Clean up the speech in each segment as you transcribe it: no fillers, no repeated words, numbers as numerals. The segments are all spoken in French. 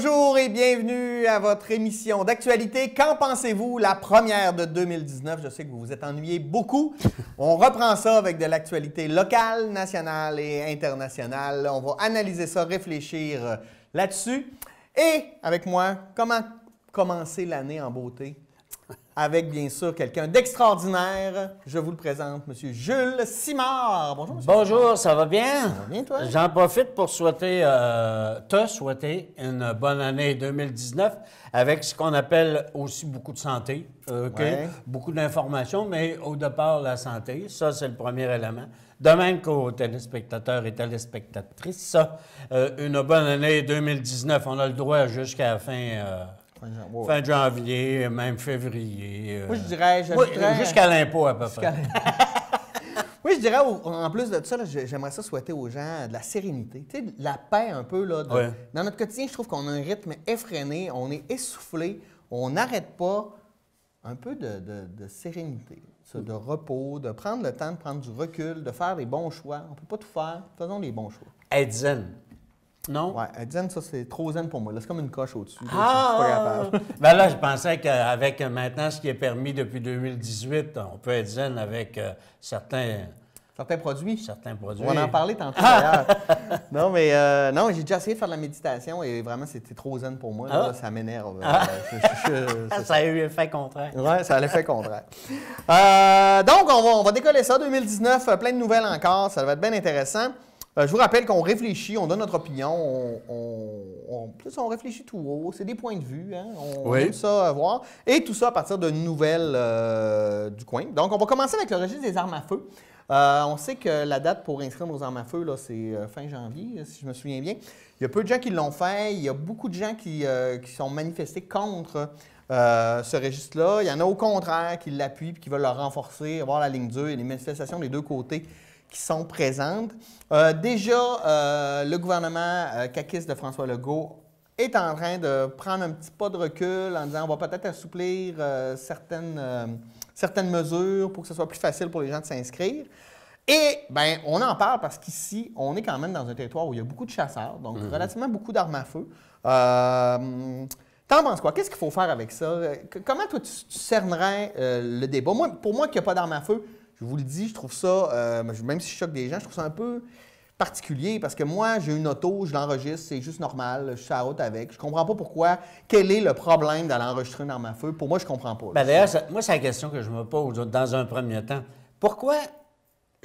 Bonjour et bienvenue à votre émission d'actualité. Qu'en pensez-vous? La première de 2019. Je sais que vous vous êtes ennuyés beaucoup. On reprend ça avec de l'actualité locale, nationale et internationale. On va analyser ça, réfléchir là-dessus. Et avec moi, comment commencer l'année en beauté? Avec, bien sûr, quelqu'un d'extraordinaire. Je vous le présente, M. Jules Simard. Bonjour, M. Bonjour, Simard. ça va bien? Ça va bien, toi? J'en profite pour souhaiter, te souhaiter une bonne année 2019 avec ce qu'on appelle aussi beaucoup de santé, Ouais. beaucoup d'informations, mais au départ, la santé, ça, c'est le premier élément. De même qu'aux téléspectateurs et téléspectatrices, une bonne année 2019, on a le droit jusqu'à la fin janvier, même février. Moi, je dirais... Jusqu'à l'impôt, à peu près. Oui, je dirais, en plus de ça, là, j'aimerais ça souhaiter aux gens de la sérénité, tu sais, de la paix un peu. Là, Ouais. Dans notre quotidien, je trouve qu'on a un rythme effréné, on est essoufflé, on n'arrête pas un peu de sérénité, ça, de repos, de prendre le temps de prendre du recul, de faire les bons choix. On ne peut pas tout faire, faisons les bons choix. Être zen. Non? Ouais, être zen, ça, c'est trop zen pour moi. Là, c'est comme une coche au-dessus. là, Ah! je suis pas capable. Ben là, je pensais qu'avec maintenant ce qui est permis depuis 2018, on peut être zen avec certains Certains produits. produits. On va en parler tantôt d'ailleurs. Non, mais non, j'ai déjà essayé de faire de la méditation et vraiment, c'était trop zen pour moi. Là, ça m'énerve. Ça a eu l'effet contraire. Oui, ça a l'effet contraire. Donc, on va décoller ça, 2019, plein de nouvelles encore, ça va être bien intéressant. Je vous rappelle qu'on réfléchit, on donne notre opinion, on réfléchit tout haut, c'est des points de vue, hein? On aime ça voir. Et tout ça à partir de nouvelles du coin. Donc, on va commencer avec le registre des armes à feu. On sait que la date pour inscrire nos armes à feu, c'est fin janvier, si je me souviens bien. Il y a peu de gens qui l'ont fait. Il y a beaucoup de gens qui sont manifestés contre ce registre-là. Il y en a au contraire qui l'appuient et qui veulent le renforcer, avoir la ligne dure. Il y a des manifestations des deux côtés qui sont présentes. Déjà, le gouvernement caquiste de François Legault est en train de prendre un petit pas de recul en disant on va peut-être assouplir certaines mesures pour que ce soit plus facile pour les gens de s'inscrire. Et bien, on en parle parce qu'ici, on est quand même dans un territoire où il y a beaucoup de chasseurs, donc relativement beaucoup d'armes à feu. T'en penses quoi? Qu'est-ce qu'il faut faire avec ça? Comment toi, tu cernerais le débat? Moi, pour moi, qu'il n'y a pas d'armes à feu, je vous le dis, je trouve ça, même si je choque des gens, je trouve ça un peu particulier parce que moi, j'ai une auto, je l'enregistre, c'est juste normal, je suis sur la route avec. Je comprends pas pourquoi, quel est le problème d'aller enregistrer une arme à feu. Pour moi, je comprends pas. Ben d'ailleurs, moi, c'est la question que je me pose dans un premier temps. Pourquoi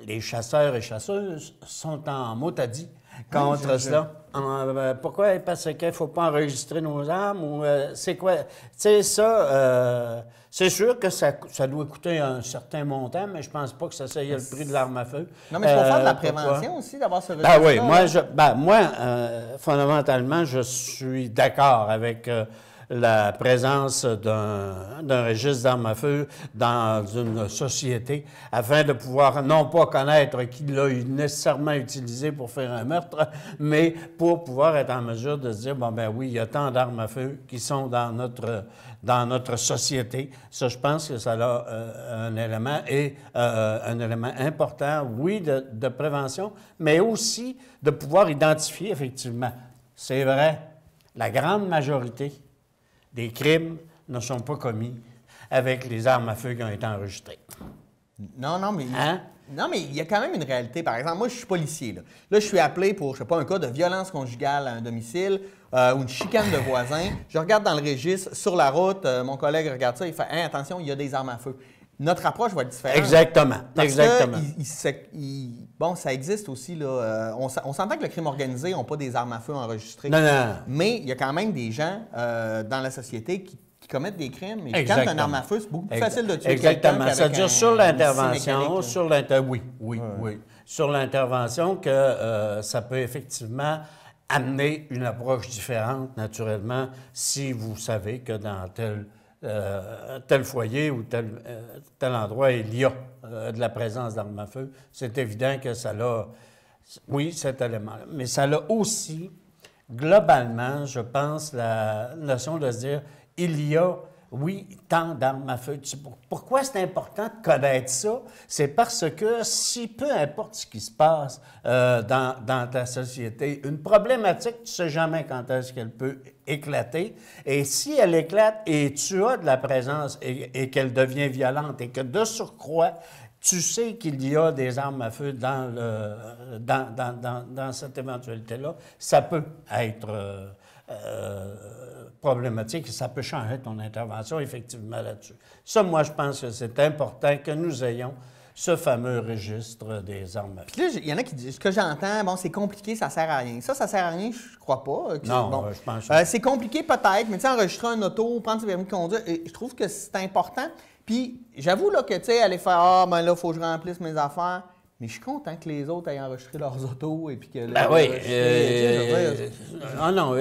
les chasseurs et chasseuses sont en motadie contre cela? Pourquoi? Parce qu'il ne faut pas enregistrer nos armes ou c'est quoi? Tu sais, ça, c'est sûr que ça doit coûter un certain montant, mais je pense pas que ça soit le prix de l'arme à feu. Non, mais il faut faire de la prévention aussi, d'avoir ce registre. Ben oui, moi, fondamentalement, je suis d'accord avec la présence d'un registre d'armes à feu dans une société afin de pouvoir non pas connaître qui l'a nécessairement utilisé pour faire un meurtre, mais pour pouvoir être en mesure de se dire, bon ben oui, il y a tant d'armes à feu qui sont dans notre société. Ça, je pense que ça a un élément important, oui, de prévention, mais aussi de pouvoir identifier effectivement. C'est vrai, la grande majorité des crimes ne sont pas commis avec les armes à feu qui ont été enregistrées. Non, mais... Hein? Non, mais il y a quand même une réalité. Par exemple, moi, je suis policier. Là, je suis appelé pour, je sais pas, un cas de violence conjugale à un domicile ou une chicane de voisin. Je regarde dans le registre, sur la route, mon collègue regarde ça, il fait hey, « attention, il y a des armes à feu ». Notre approche va être différente. Exactement. Parce que, bon, ça existe aussi. Là, on s'entend que le crime organisé n'a pas des armes à feu enregistrées. Non. Mais il y a quand même des gens dans la société qui commettent des crimes. Et quand tu as une arme à feu, c'est beaucoup plus facile de tuer Exactement. quelqu'un. C'est-à-dire sur l'intervention, oui. sur l'intervention que ça peut effectivement amener une approche différente, naturellement, si vous savez que dans tel foyer ou tel endroit, il y a de la présence d'armes à feu. C'est évident que ça a, oui, cet élément-là, mais ça a aussi, globalement, je pense, la notion de se dire, il y a oui, tant d'armes à feu. Pourquoi c'est important de connaître ça? C'est parce que si peu importe ce qui se passe dans ta société, une problématique, tu ne sais jamais quand est-ce qu'elle peut éclater. Et si elle éclate et tu as de la présence et qu'elle devient violente et que de surcroît, tu sais qu'il y a des armes à feu dans cette éventualité-là, ça peut être problématique et ça peut changer ton intervention effectivement là-dessus. Ça, moi, je pense que c'est important que nous ayons ce fameux registre des armes à feu. Puis là, il y en a qui disent, ce que j'entends, bon, c'est compliqué, ça sert à rien. Ça sert à rien, je crois pas. Non, bon, je pense c'est compliqué peut-être, mais tu sais, enregistrer un auto, prendre ses permis de conduire, je trouve que c'est important. Puis j'avoue là, que, tu sais, aller faire, ben là, il faut que je remplisse mes affaires. Mais je suis content que les autres aient enregistré leurs autos et puis que... Ben oui. Non.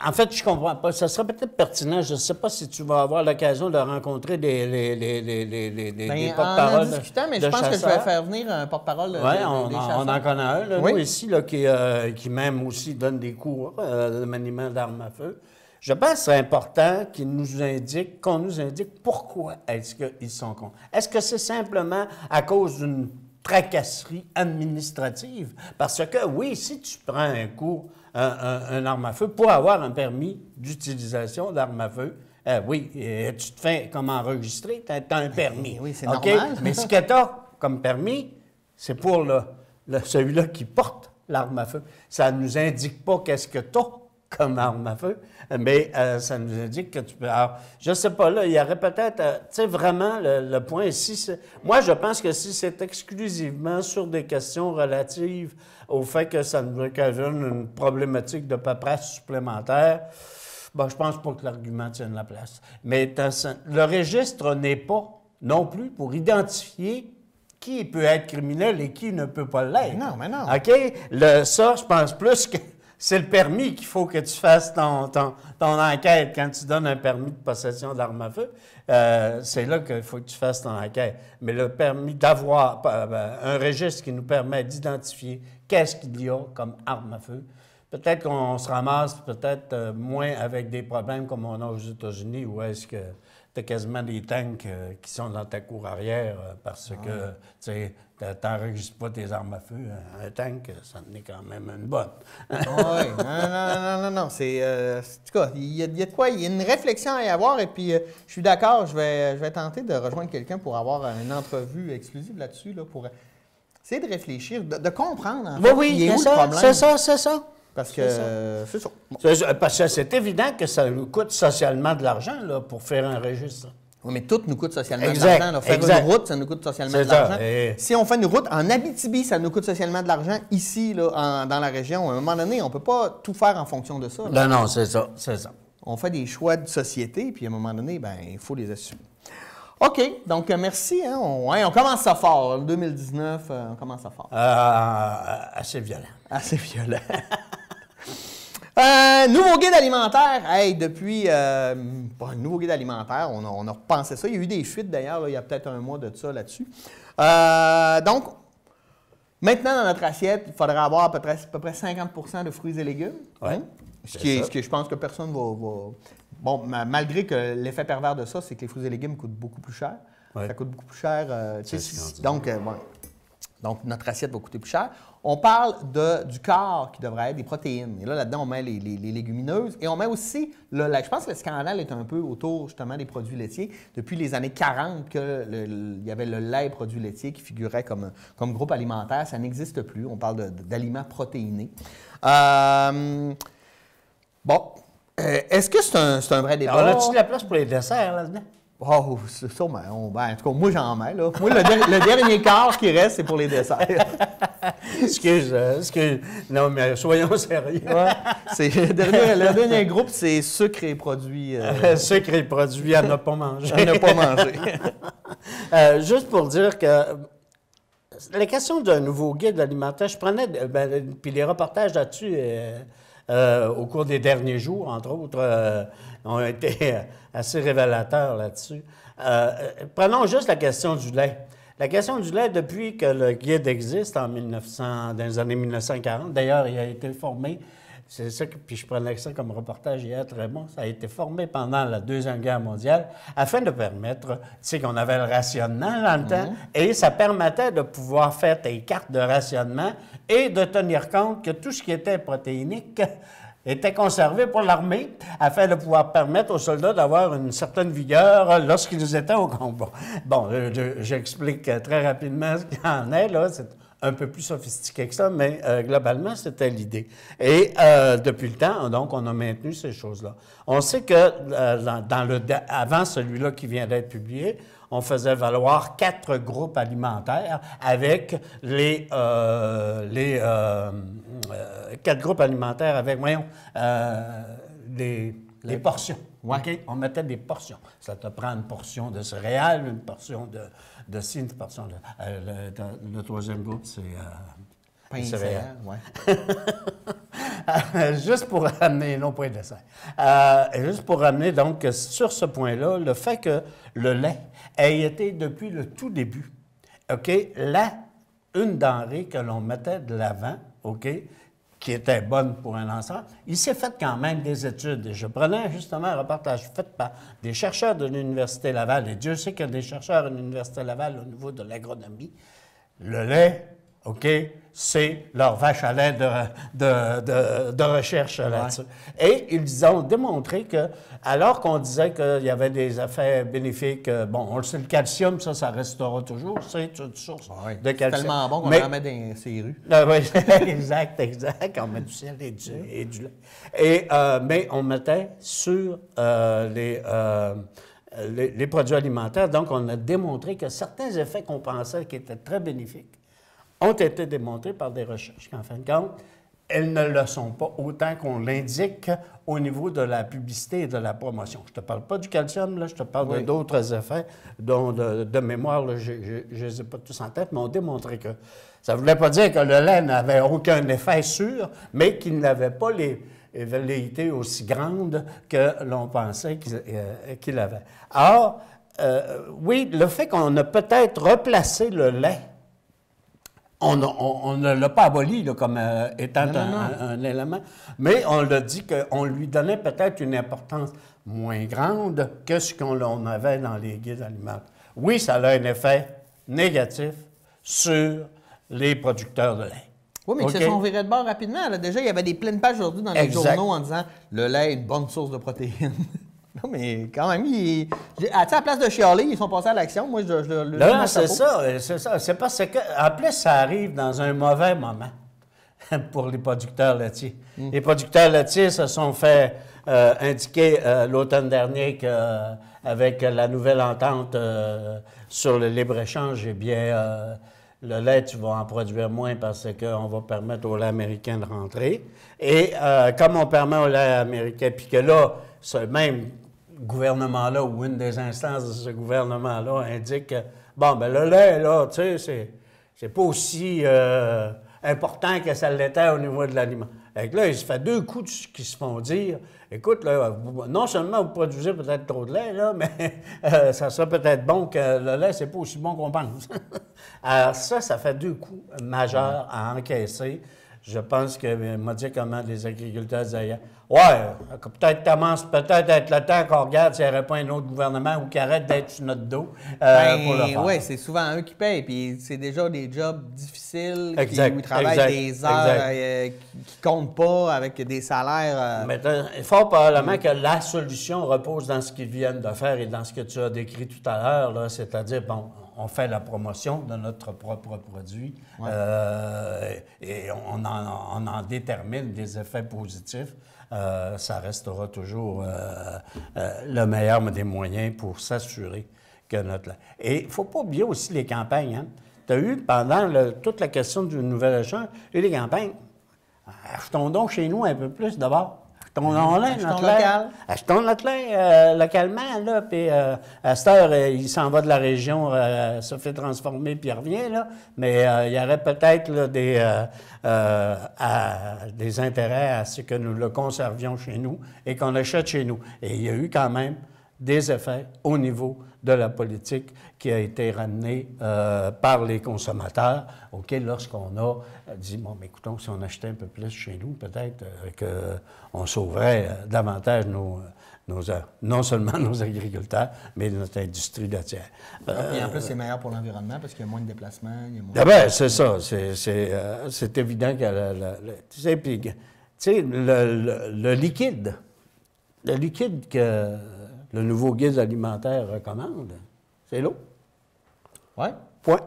En fait, je comprends pas. Ça serait peut-être pertinent. Je ne sais pas si tu vas avoir l'occasion de rencontrer des porte-paroles. En discutant, mais je pense que je vais faire venir un porte-parole des chasseurs. On en connaît un, là, oui. nous, ici, là, qui même aussi donne des cours de maniement d'armes à feu. Je pense que c'est important qu'on nous indique pourquoi est-ce qu'ils sont contre. Est-ce que c'est simplement à cause d'une tracasserie administrative? Parce que, oui, si tu prends un cours, un arme à feu, pour avoir un permis d'utilisation d'arme à feu, oui, tu te fais comme enregistrer, tu as un permis. Oui, c'est normal. Mais ce que tu as comme permis, c'est pour celui-là qui porte l'arme à feu. Ça ne nous indique pas qu'est-ce que tu as comme arme à feu, mais ça nous indique que tu peux... Alors, je ne sais pas, là, il y aurait peut-être... tu sais, vraiment, le point ici, moi, je pense que si c'est exclusivement sur des questions relatives au fait que ça nous occasionne une problématique de paperasse supplémentaire, ben, je pense pas que l'argument tienne la place. Mais le registre n'est pas non plus pour identifier qui peut être criminel et qui ne peut pas l'être. Non, mais non. OK? Ça, je pense plus que... C'est le permis qu'il faut que tu fasses ton enquête quand tu donnes un permis de possession d'armes à feu. C'est là qu'il faut que tu fasses ton enquête. Mais le permis d'avoir un registre qui nous permet d'identifier qu'est-ce qu'il y a comme arme à feu, peut-être qu'on se ramasse peut-être moins avec des problèmes comme on a aux États-Unis où est-ce que tu as quasiment des tanks qui sont dans ta cour arrière parce que, tu sais, tu n'enregistres pas tes armes à feu. Un tank, ça en est quand même une bonne. Oui, non. C'est, en tout cas, il y a de quoi, il y a une réflexion à y avoir et puis je suis d'accord, je vais tenter de rejoindre quelqu'un pour avoir une entrevue exclusive là-dessus, là, pour essayer de réfléchir, de comprendre, en fait, oui, il est où c'est le problème. C'est ça. Parce que c'est ça. Parce que c'est évident que ça nous coûte socialement de l'argent là, pour faire un registre. Oui, mais tout nous coûte socialement Exact, de l'argent. Là. Faire une route, ça nous coûte socialement de l'argent. Si on fait une route en Abitibi, ça nous coûte socialement de l'argent. Ici, là, dans la région, à un moment donné, on ne peut pas tout faire en fonction de ça. Là. Non, c'est ça. On fait des choix de société, puis à un moment donné, ben, il faut les assumer. OK, donc merci. Hein, on commence ça fort. 2019, on commence ça fort. Assez violent. Assez violent. Nouveau guide alimentaire. Hey, depuis nouveau guide alimentaire, on a repensé ça. Il y a eu des fuites d'ailleurs, il y a peut-être un mois de ça là-dessus. Donc, maintenant dans notre assiette, il faudrait avoir à peu près 50% de fruits et légumes. Oui. Hein? Ce qui je pense que personne va... Bon, malgré que l'effet pervers de ça, c'est que les fruits et légumes coûtent beaucoup plus cher. Oui. Ça coûte beaucoup plus cher. Donc, notre assiette va coûter plus cher. On parle du corps qui devrait être des protéines. Et là-dedans, on met les légumineuses. Et on met aussi le lait. Je pense que le scandale est un peu autour, justement, des produits laitiers. Depuis les années 40, il y avait le lait et produits laitiers qui figurait comme groupe alimentaire. Ça n'existe plus. On parle d'aliments protéinés. Est-ce que c'est un vrai débat? Alors, as-tu de la place pour les desserts là-dedans? Oh, c'est sûrement. En tout cas, moi, j'en mets, là. Moi, le dernier quart qui reste, c'est pour les desserts. Excuse. Non, mais soyons sérieux. Ouais. Le dernier groupe, c'est sucre et produits... Sucre et produits à ne pas manger. À ne pas manger. Juste pour dire que la question d'un nouveau guide alimentaire, je prenais... puis les reportages là-dessus... au cours des derniers jours, entre autres, ont été assez révélateurs là-dessus. Prenons juste la question du lait. La question du lait, depuis que le guide existe dans les années 1940, d'ailleurs, il a été formé C'est ça que, puis je prenais ça comme reportage hier, très bon. Ça a été formé pendant la Deuxième Guerre mondiale afin de permettre, tu sais qu'on avait le rationnement dans le temps, et ça permettait de pouvoir faire des cartes de rationnement et de tenir compte que tout ce qui était protéinique était conservé pour l'armée afin de pouvoir permettre aux soldats d'avoir une certaine vigueur lorsqu'ils étaient au combat. Bon, j'explique très rapidement ce qu'il en est, là. C'est un peu plus sophistiqué que ça, mais globalement, c'était l'idée. Et depuis le temps, donc, on a maintenu ces choses-là. On sait que avant celui-là qui vient d'être publié, on faisait valoir 4 groupes alimentaires avec 4 groupes alimentaires avec, voyons, les portions. Ouais. OK? On mettait des portions. Ça te prend une portion de céréales, une portion de ci, une portion de... le troisième groupe, c'est... pain et céréales, ouais. Juste pour ramener, non pas de dessert. Juste pour ramener, donc, sur ce point-là, le fait que le lait ait été, depuis le tout début, OK, une denrée que l'on mettait de l'avant, OK, qui était bonne pour un ensemble, il s'est fait quand même des études. Et je prenais justement un reportage fait par des chercheurs de l'Université Laval, et Dieu sait qu'il y a des chercheurs de l'Université Laval au niveau de l'agronomie. Le lait, OK, c'est leur vache à lait de recherche là-dessus. Et ils ont démontré que, alors qu'on disait qu'il y avait des effets bénéfiques, bon, on le sait, le calcium, ça restera toujours, c'est une source de calcium. C'est tellement bon qu'on en met dans ces rues. Oui, exact. On met du sel et du lait. Mais on mettait sur les produits alimentaires, donc on a démontré que certains effets qu'on pensait qui étaient très bénéfiques ont été démontrés par des recherches qu'en fin de compte, elles ne le sont pas autant qu'on l'indique au niveau de la publicité et de la promotion. Je ne te parle pas du calcium, là, je te parle d'autres effets dont de mémoire, là, je ne les ai pas tous en tête, mais on démontré que ça ne voulait pas dire que le lait n'avait aucun effet sûr, mais qu'il n'avait pas les velléités aussi grandes que l'on pensait qu'il avait. Or, oui, le fait qu'on a peut-être replacé le lait, on ne l'a pas aboli là, comme étant un élément, mais on l'a dit qu'on lui donnait peut-être une importance moins grande que ce qu'on avait dans les guides alimentaires. Oui, ça a un effet négatif sur les producteurs de lait. Oui, mais ils se sont virés de bord rapidement. Là. Déjà, il y avait des pleines pages aujourd'hui dans les journaux en disant « Le lait est une bonne source de protéines ». Non, mais quand même, à la place de chialer, ils sont passés à l'action. Moi, là, c'est ça. C'est parce que, en plus, ça arrive dans un mauvais moment pour les producteurs laitiers. Les producteurs laitiers se sont fait indiquer l'automne dernier qu'avec la nouvelle entente sur le libre-échange, eh bien, le lait, tu vas en produire moins parce qu'on va permettre au lait américain de rentrer. Et comme on permet au lait américain, puis que là, ce même gouvernement-là ou une des instances de ce gouvernement-là indique que, bon, ben le lait, là, tu sais, c'est pas aussi important que ça l'était au niveau de l'aliment. Fait que là, il se fait 2 coups qui se font dire, écoute, là, non seulement vous produisez peut-être trop de lait, là, mais ça serait peut-être bon que le lait, c'est pas aussi bon qu'on pense. Alors ça fait 2 coups majeurs à encaisser. Je pense que, m'a dit comment les agriculteurs disaient, peut-être commence peut-être à être le temps qu'on regarde s'il n'y aurait pas un autre gouvernement ou qui arrête d'être sur notre dos pour le faire. Oui, c'est souvent eux qui payent, puis c'est déjà des jobs difficiles où ils travaillent des heures qui comptent pas avec des salaires. Mais fort probablement que la solution repose dans ce qu'ils viennent de faire et dans ce que tu as décrit tout à l'heure, là, c'est-à-dire, bon, on fait la promotion de notre propre produit et on en détermine des effets positifs. Ça restera toujours le meilleur des moyens pour s'assurer que notre... Et il ne faut pas oublier aussi les campagnes. Hein? Tu as eu, pendant toute la question du nouvel échange, les campagnes. Achetons donc chez nous un peu plus d'abord. Achetons notre lait localement, là, puis à cette heure, il s'en va de la région, se fait transformer, puis il revient, là. Mais il y aurait peut-être là, des intérêts à ce que nous le conservions chez nous et qu'on achète chez nous. Et il y a eu quand même des effets au niveau de la politique qui a été ramenée par les consommateurs. OK, lorsqu'on a dit, bon, mais écoutons, si on achetait un peu plus chez nous, peut-être qu'on sauverait davantage non seulement nos agriculteurs, mais notre industrie laitière. Et en plus, c'est meilleur pour l'environnement parce qu'il y a moins de déplacements. Ben, c'est ça. C'est évident que tu sais, puis, tu sais, le liquide que le nouveau guide alimentaire recommande, c'est l'eau. Oui. Point.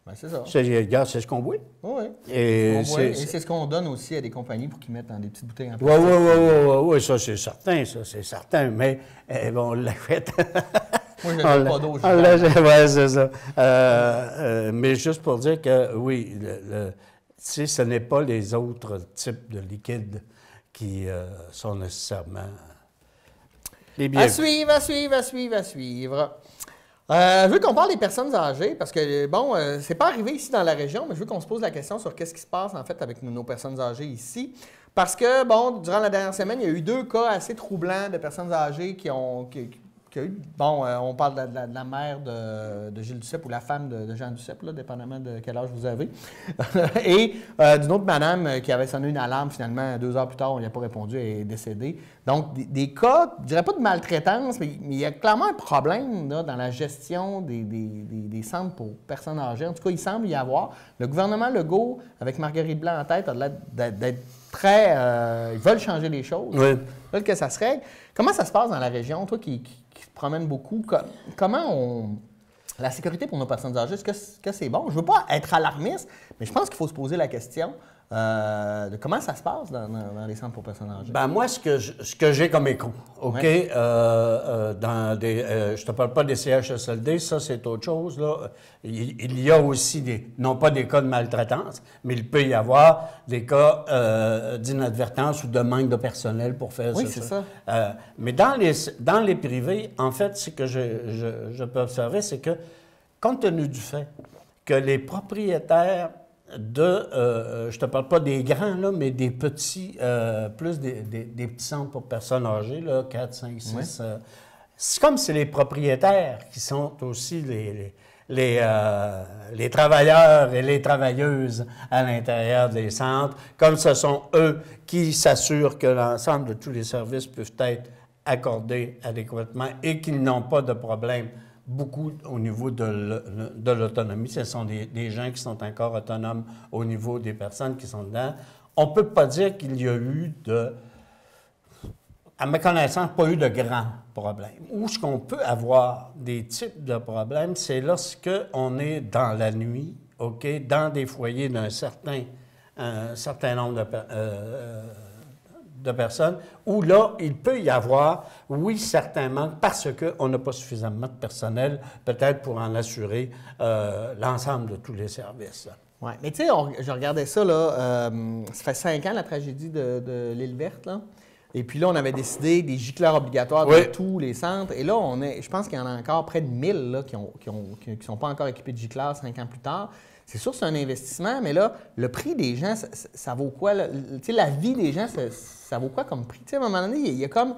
Ben, c'est ça. C'est ce qu'on boit. Oui. Et c'est ce qu'on donne aussi à des compagnies pour qu'ils mettent dans des petites bouteilles en plastique. Oui, ça c'est certain, mais on l'a fait. Moi, je ne donne pas d'eau. Oui, c'est ça. Mais juste pour dire que, oui, ce n'est pas les autres types de liquides qui sont nécessairement les bienvenus. À suivre. Je veux qu'on parle des personnes âgées parce que, bon, c'est pas arrivé ici dans la région, mais je veux qu'on se pose la question sur qu'est-ce qui se passe, en fait, avec nos personnes âgées ici. Parce que, bon, durant la dernière semaine, il y a eu 2 cas assez troublants de personnes âgées qui ont eu, bon, on parle de la mère de Gilles Duceppe ou la femme de Jean Duceppe, là, dépendamment de quel âge vous avez. Et d'une autre madame qui avait sonné une alarme, finalement, 2 heures plus tard, on n'y a pas répondu, elle est décédée. Donc, des cas, je ne dirais pas de maltraitance, mais il y a clairement un problème là, dans la gestion des centres pour personnes âgées. En tout cas, il semble y avoir. Le gouvernement Legault, avec Marguerite Blanc en tête, a l'air d'être très... ils veulent changer les choses. Oui. Ils veulent que ça se règle. Comment ça se passe dans la région, toi qui te promènes beaucoup? Comment la sécurité pour nos personnes âgées, est-ce que c'est bon? Je ne veux pas être alarmiste, mais je pense qu'il faut se poser la question de comment ça se passe dans les centres pour personnes âgées. Ben moi, ce que j'ai comme écho, OK, ouais. je te parle pas des CHSLD, ça c'est autre chose, là. Il y a aussi non pas des cas de maltraitance, mais il peut y avoir des cas d'inadvertance ou de manque de personnel pour faire ça. Oui, c'est ça. Mais dans les privés, en fait, ce que je peux observer, c'est que, compte tenu du fait que les propriétaires je te parle pas des grands, là, mais des petits, plus des petits centres pour personnes âgées, là, 4, 5, 6. Ouais. C'est comme c'est les propriétaires qui sont aussi les travailleurs et les travailleuses à l'intérieur des centres, comme ce sont eux qui s'assurent que l'ensemble de tous les services peuvent être accordés adéquatement et qu'ils n'ont pas de problème beaucoup au niveau de l'autonomie. Ce sont des gens qui sont encore autonomes au niveau des personnes qui sont dedans. On ne peut pas dire qu'il y a eu à ma connaissance, pas eu de grands problèmes. Où ce qu'on peut avoir des types de problèmes, c'est lorsqu'on est dans la nuit, OK, dans des foyers d'un certain nombre de personnes, où là, il peut y avoir, oui, certainement, parce qu'on n'a pas suffisamment de personnel, peut-être pour en assurer l'ensemble de tous les services. Oui, mais tu sais, je regardais ça, là, ça fait 5 ans, la tragédie de l'île Verte, là. Et puis là, on avait décidé des gicleurs obligatoires dans tous les centres. Et là, je pense qu'il y en a encore près de 1000 là, qui ne sont pas encore équipés de gicleurs 5 ans plus tard. C'est sûr que c'est un investissement, mais là, le prix des gens, ça vaut quoi? Tu sais, la vie des gens, ça vaut quoi comme prix? Tu sais, à un moment donné, il y a comme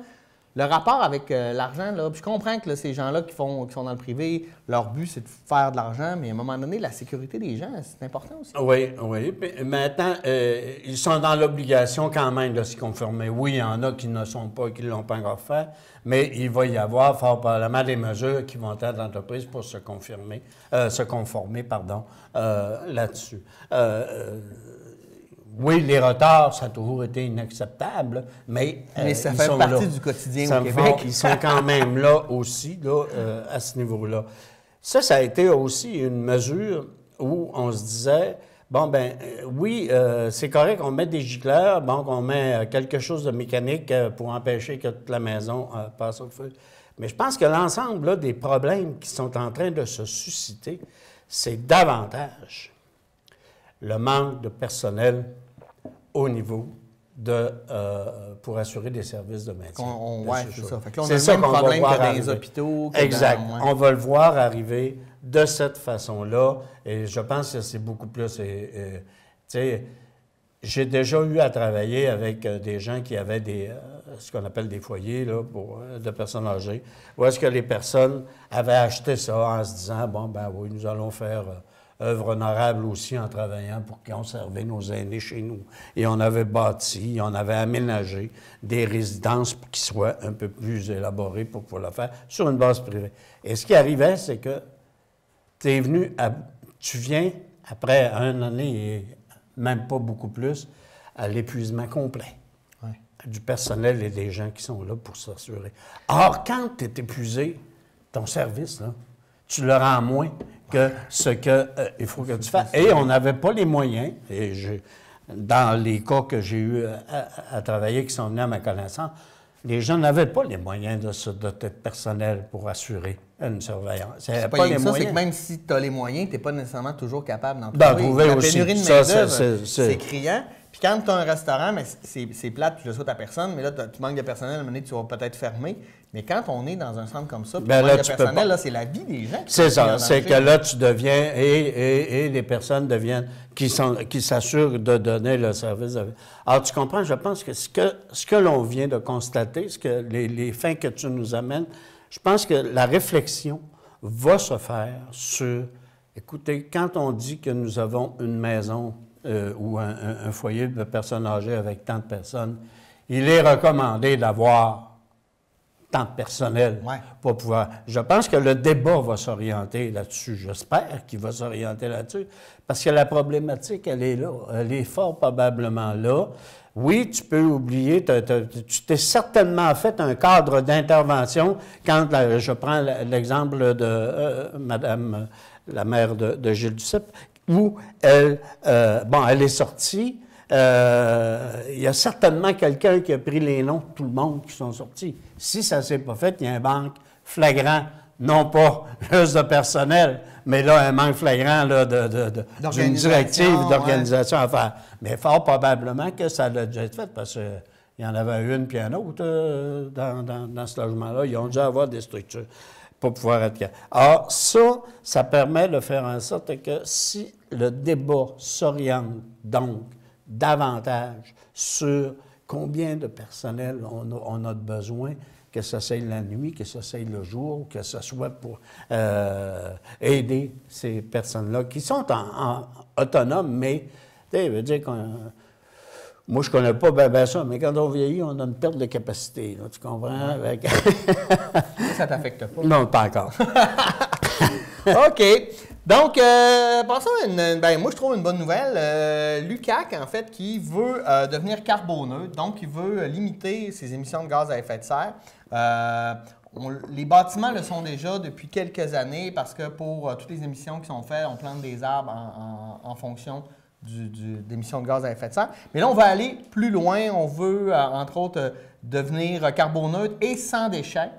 le rapport avec l'argent. Là. Puis je comprends que là, ces gens-là qui sont dans le privé, leur but, c'est de faire de l'argent, mais à un moment donné, la sécurité des gens, c'est important aussi. Oui. Mais maintenant, ils sont dans l'obligation quand même de s'y conformer. Oui, il y en a qui ne sont pas, qui ne l'ont pas encore fait, mais il va y avoir fort probablement des mesures qui vont être d'entreprise pour se conformer là-dessus. Oui, les retards, ça a toujours été inacceptable, mais ça fait partie du quotidien au Québec. Ils sont quand même là aussi, là, à ce niveau-là. Ça a été aussi une mesure où on se disait, bon, oui, c'est correct, on met des gicleurs, donc on met quelque chose de mécanique pour empêcher que toute la maison passe au feu. Mais je pense que l'ensemble là, des problèmes qui sont en train de se susciter, c'est davantage le manque de personnel au niveau pour assurer des services de maintien. Oui, c'est ça. Fait que là, on a le même problème que dans les hôpitaux. Exact. On va le voir arriver de cette façon-là. Et je pense que c'est beaucoup plus... tu sais, j'ai déjà eu à travailler avec des gens qui avaient ce qu'on appelle des foyers là, de personnes âgées, où est-ce que les personnes avaient acheté ça en se disant, bon, ben oui, nous allons faire œuvre honorable aussi en travaillant pour conserver nos aînés chez nous. Et on avait bâti, on avait aménagé des résidences pour qu'ils soient un peu plus élaborées pour pouvoir le faire sur une base privée. Et ce qui arrivait, c'est que tu viens, après une année et même pas beaucoup plus, à l'épuisement complet du personnel et des gens qui sont là pour s'assurer. Or, quand tu es épuisé, ton service, là, tu le rends moins que ce qu'il faut que tu fasses. Et on n'avait pas les moyens, et dans les cas que j'ai eu à travailler qui sont venus à ma connaissance, les gens n'avaient pas les moyens de se doter de personnel pour assurer une surveillance. C'est pas les moyens. C'est que même si tu as les moyens, tu n'es pas nécessairement toujours capable d'en trouver. La pénurie de main-d'œuvre, c'est criant. Puis quand tu as un restaurant, mais c'est plate, tu le souhaites à personne, mais là, tu manques de personnel, à un moment donné, tu vas peut-être fermer. Mais quand on est dans un centre comme ça, puis tu manques de personnel, là, c'est la vie des gens qui c'est ça, c'est que là, tu deviens, et les personnes deviennent, qui s'assurent de donner le service. Alors, tu comprends, je pense que ce que l'on vient de constater, les fins que tu nous amènes, je pense que la réflexion va se faire sur, écoutez, quand on dit que nous avons une maison ou un foyer de personnes âgées avec tant de personnes, il est recommandé d'avoir tant de personnel pour pouvoir... Je pense que le débat va s'orienter là-dessus. J'espère qu'il va s'orienter là-dessus, parce que la problématique, elle est là. Elle est fort probablement là. Oui, tu peux oublier, tu t'es certainement fait un cadre d'intervention quand, je prends l'exemple de Madame la maire de Gilles Duceppe, où elle est sortie. Il y a certainement quelqu'un qui a pris les noms de tout le monde qui sont sortis. Si ça ne s'est pas fait, il y a un manque flagrant, non pas juste de personnel, mais là, un manque flagrant là, d'une directive d'organisation à faire. Mais fort probablement que ça a déjà été fait, parce qu'il y en avait une puis un autre dans ce logement-là. Ils ont dû avoir des structures pour pouvoir être capable. Alors, ça permet de faire en sorte que si le débat s'oriente donc davantage sur combien de personnel on a besoin, que ce soit la nuit, que ce soit le jour, que ce soit pour aider ces personnes-là qui sont autonomes, mais tu veux dire moi, je ne connais pas bien ça, mais quand on vieillit, on a une perte de capacité, là, tu comprends? Ça ne t'affecte pas? Non, pas encore. OK. Donc, passons à moi, je trouve une bonne nouvelle. L'UQAC, en fait, qui veut devenir carboneutre, donc qui veut limiter ses émissions de gaz à effet de serre. Les bâtiments le sont déjà depuis quelques années parce que pour toutes les émissions qui sont faites, on plante des arbres en fonction d'émissions de gaz à effet de serre. Mais là, on va aller plus loin. On veut, entre autres, devenir carboneutre et sans déchets.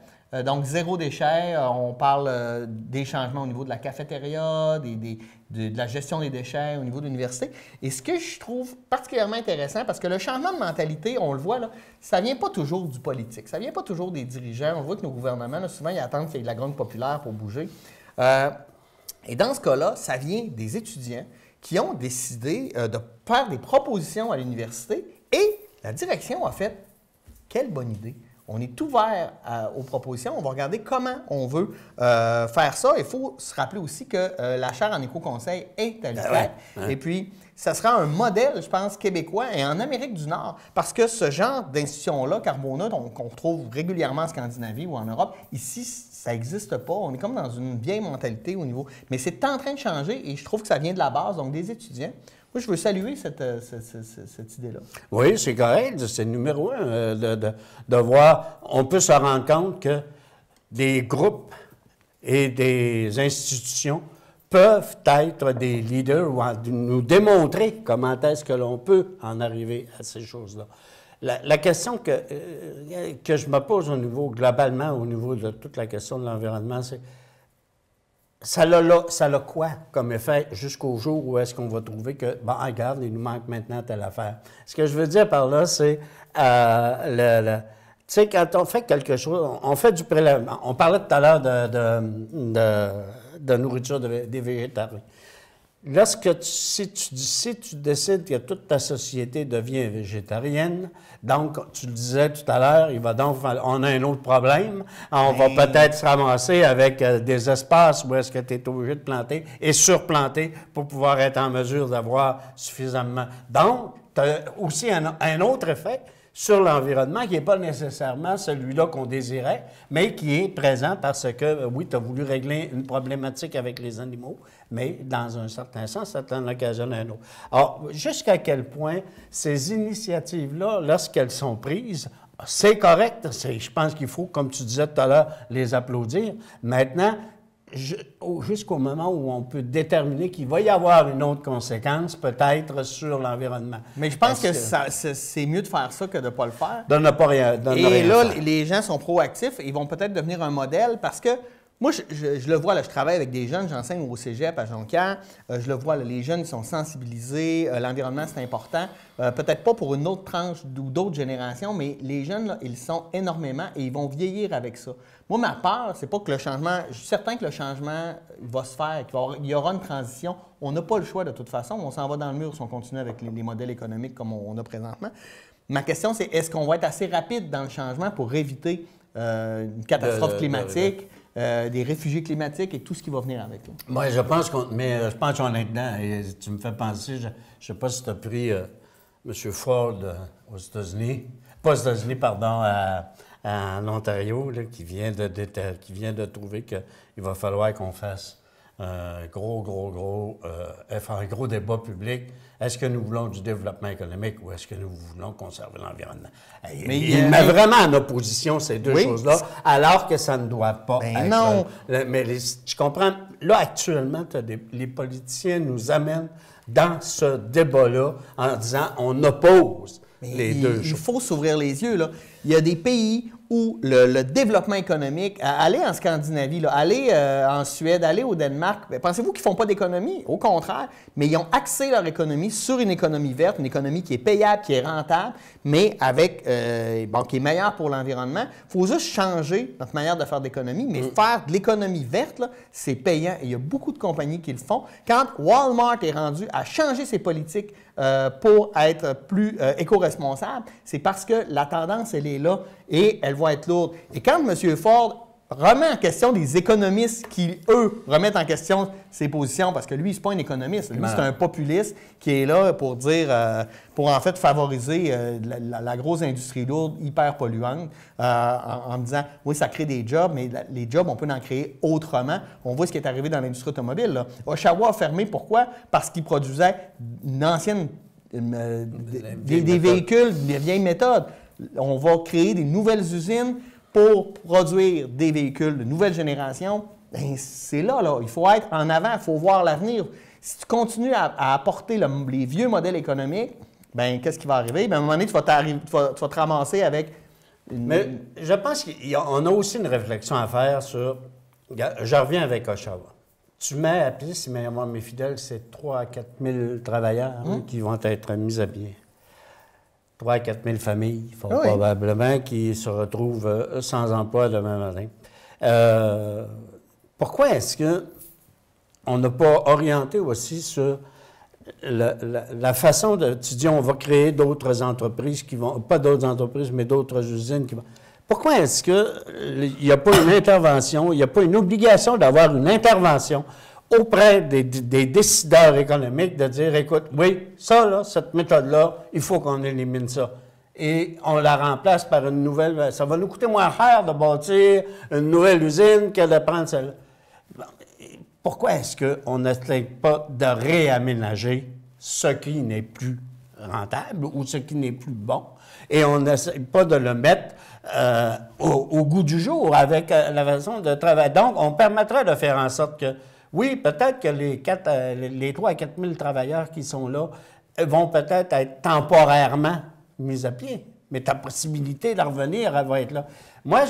Donc, zéro déchet. On parle des changements au niveau de la cafétéria, de la gestion des déchets au niveau de l'université. Et ce que je trouve particulièrement intéressant, parce que le changement de mentalité, on le voit, là, ça ne vient pas toujours du politique. Ça ne vient pas toujours des dirigeants. On voit que nos gouvernements, là, souvent, ils attendent qu'il y ait de la grogne populaire pour bouger. Et dans ce cas-là, ça vient des étudiants qui ont décidé de faire des propositions à l'université et la direction a fait « Quelle bonne idée! » On est ouvert aux propositions. On va regarder comment on veut faire ça. Il faut se rappeler aussi que la chaire en éco-conseil est à l'UQAC. Et puis, ça sera un modèle, je pense, québécois et en Amérique du Nord. Parce que ce genre d'institution-là, carboneutre, qu'on retrouve régulièrement en Scandinavie ou en Europe, ici, ça n'existe pas. On est comme dans une vieille mentalité au niveau... Mais c'est en train de changer et je trouve que ça vient de la base, donc des étudiants. Moi, je veux saluer cette idée-là. Oui, c'est correct. C'est le numéro un de voir. On peut se rendre compte que des groupes et des institutions peuvent être des leaders ou nous démontrer comment est-ce que l'on peut en arriver à ces choses-là. La question que je me pose globalement, au niveau de toute la question de l'environnement, c'est ça a quoi comme effet jusqu'au jour où est-ce qu'on va trouver que, bon, regarde, il nous manque maintenant telle affaire. Ce que je veux dire par là, c'est, tu sais, quand on fait quelque chose, on fait du prélèvement. On parlait tout à l'heure de nourriture des végétariens. si tu décides que toute ta société devient végétarienne, donc, tu le disais tout à l'heure, on a un autre problème. On va peut-être se ramasser avec des espaces où est-ce que tu es obligé de planter et surplanter pour pouvoir être en mesure d'avoir suffisamment. Donc, tu as aussi un autre effet sur l'environnement qui n'est pas nécessairement celui-là qu'on désirait, mais qui est présent parce que, oui, tu as voulu régler une problématique avec les animaux, mais dans un certain sens, ça t'en occasionne un autre. Alors, jusqu'à quel point ces initiatives-là, lorsqu'elles sont prises, c'est correct, je pense qu'il faut, comme tu disais tout à l'heure, les applaudir. Maintenant, jusqu'au moment où on peut déterminer qu'il va y avoir une autre conséquence, peut-être, sur l'environnement. Mais je pense que c'est mieux de faire ça que de ne pas le faire. De ne pas rien faire. Les gens sont proactifs et ils vont peut-être devenir un modèle parce que moi, je le vois, là, je travaille avec des jeunes, j'enseigne au cégep à Jonquière, je le vois, là, les jeunes ils sont sensibilisés, l'environnement c'est important, peut-être pas pour une autre tranche ou d'autres générations, mais les jeunes, là, ils sont énormément et ils vont vieillir avec ça. Moi, ma peur, c'est pas que le changement, je suis certain que le changement va se faire, qu'il y aura une transition. On n'a pas le choix de toute façon, on s'en va dans le mur si on continue avec les modèles économiques comme on a présentement. Ma question, c'est est-ce qu'on va être assez rapide dans le changement pour éviter une catastrophe climatique, des réfugiés climatiques et tout ce qui va venir avec. Moi, je pense qu'on est dedans. Et tu me fais penser, je ne sais pas si tu as pris M. Ford aux États-Unis, pas aux États-Unis, pardon, en Ontario, là, qui vient de trouver qu'il va falloir qu'on fasse un gros débat public. Est-ce que nous voulons du développement économique ou est-ce que nous voulons conserver l'environnement? Mais il met vraiment en opposition ces deux choses-là, alors que ça ne doit pas être. Non! Mais je comprends. Là, actuellement, les politiciens nous amènent dans ce débat-là en disant on oppose les deux choses. Il faut s'ouvrir les yeux, là. Il y a des pays où le développement économique, aller en Scandinavie, là, aller en Suède, aller au Danemark, pensez-vous qu'ils ne font pas d'économie? Au contraire, mais ils ont axé leur économie sur une économie verte, une économie qui est payable, qui est rentable, mais avec, qui est meilleure pour l'environnement. Il faut juste changer notre manière de faire d'économie, mais faire de l'économie verte, c'est payant. Et il y a beaucoup de compagnies qui le font. Quand Walmart est rendu à changer ses politiques pour être plus éco-responsable, c'est parce que la tendance, elle est là et elle va être lourde. Et quand M. Ford remet en question des économistes qui, eux, remettent en question ses positions, parce que lui, c'est pas un économiste, lui, c'est un populiste qui est là pour dire, pour en fait favoriser la grosse industrie lourde, hyper polluante, en disant, oui, ça crée des jobs, mais les jobs, on peut en créer autrement. On voit ce qui est arrivé dans l'industrie automobile, là. Oshawa a fermé, pourquoi? Parce qu'il produisait une ancienne, des véhicules, des vieilles méthodes. On va créer des nouvelles usines pour produire des véhicules de nouvelle génération. Bien, c'est là. Il faut être en avant, il faut voir l'avenir. Si tu continues à apporter les vieux modèles économiques, bien, qu'est-ce qui va arriver? Bien, à un moment donné, tu vas te ramasser avec... Mais je pense qu'on a aussi une réflexion à faire sur... Je reviens avec Oshawa. Tu mets à pied, si mes fidèles, c'est 3 à 4 000 travailleurs qui vont être mis à pied. 3 à 4 000 familles, probablement, qui se retrouvent sans emploi demain matin. Pourquoi est-ce qu'on n'a pas orienté aussi sur la façon de... Tu dis, on va créer d'autres entreprises qui vont... Pas d'autres entreprises, mais d'autres usines qui vont... Pourquoi est-ce qu'il n'y a pas une intervention, il n'y a pas une obligation d'avoir une intervention auprès des décideurs économiques de dire, écoute, oui, ça, là, cette méthode-là, il faut qu'on élimine ça. Et on la remplace par une nouvelle... Ça va nous coûter moins cher de bâtir une nouvelle usine que de prendre celle-là. Pourquoi est-ce qu'on n'essaie pas de réaménager ce qui n'est plus rentable ou ce qui n'est plus bon et on n'essaie pas de le mettre au goût du jour avec la façon de travailler? Donc, on permettrait de faire en sorte que oui, peut-être que les 3 à 4 000 travailleurs qui sont là vont peut-être être temporairement mis à pied, mais ta possibilité de revenir, elle va être là. Moi,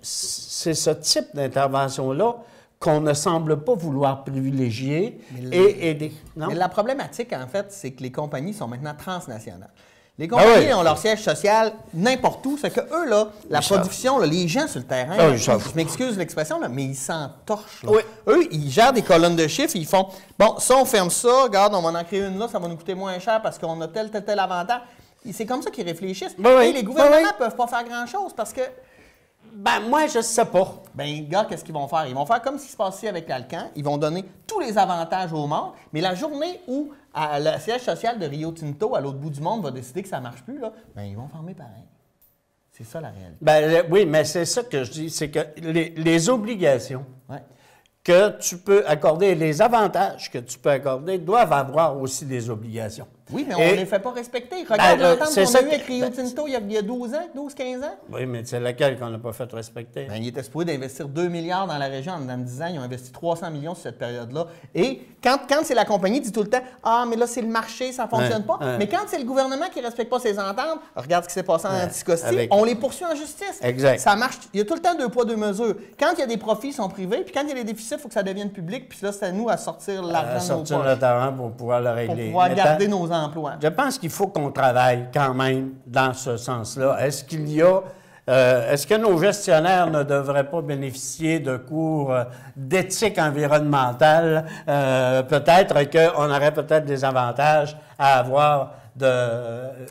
c'est ce type d'intervention-là qu'on ne semble pas vouloir privilégier et aider. Non? Mais la problématique, en fait, c'est que les compagnies sont maintenant transnationales. Les compagnies oui. ont leur siège social n'importe où. C'est que eux, là, la production, là, les gens sur le terrain, Ah oui, là, je m'excuse l'expression, là, mais ils s'entorchent. Là. Oui. Eux, ils gèrent des colonnes de chiffres. Ils font, bon, ça, on ferme ça. Regarde, on va en créer une là. Ça va nous coûter moins cher parce qu'on a tel avantage. C'est comme ça qu'ils réfléchissent. Oui, Et les gouvernements oui. ne peuvent pas faire grand-chose parce que... Ben, moi, je sais pas. Ben, gars, qu'est-ce qu'ils vont faire? Ils vont faire comme ce qui se passait avec l'Alcan. Ils vont donner tous les avantages au monde. Mais la journée où le siège social de Rio Tinto, à l'autre bout du monde, va décider que ça ne marche plus, là, ben, ils vont fermer pareil. C'est ça la réalité. Ben, oui, mais c'est ça que je dis, c'est que les obligations Ouais. que tu peux accorder, les avantages que tu peux accorder, doivent avoir aussi des obligations. Oui, mais on ne les fait pas respecter. Regarde l'entente c'est qu'on ça a eue que- avec Rio Tinto il y a 12 ans, 12-15 ans. Oui, mais c'est laquelle qu'on n'a pas fait respecter? Ben, ils étaient supposés d'investir 2 milliards dans la région en 10 ans. Ils ont investi 300 millions sur cette période-là. Et quand c'est la compagnie qui dit tout le temps « Ah, mais là, c'est le marché, ça ne fonctionne pas. ouais. Mais quand c'est le gouvernement qui ne respecte pas ses ententes, regarde ce qui s'est passé en Anticosti, avec- on les poursuit en justice. Exact. Ça marche. Il y a tout le temps 2 poids, 2 mesures. Quand il y a des profits, ils sont privés. Puis quand il y a des déficits, il faut que ça devienne public. Puis là, c'est à nous à sortir l'argent de nos sortir poches notre argent pour pouvoir le pour régler. pouvoir Mais garder nos emplois. Je pense qu'il faut qu'on travaille quand même dans ce sens-là. Est-ce que nos gestionnaires ne devraient pas bénéficier de cours d'éthique environnementale? Peut-être qu'on aurait peut-être des avantages à avoir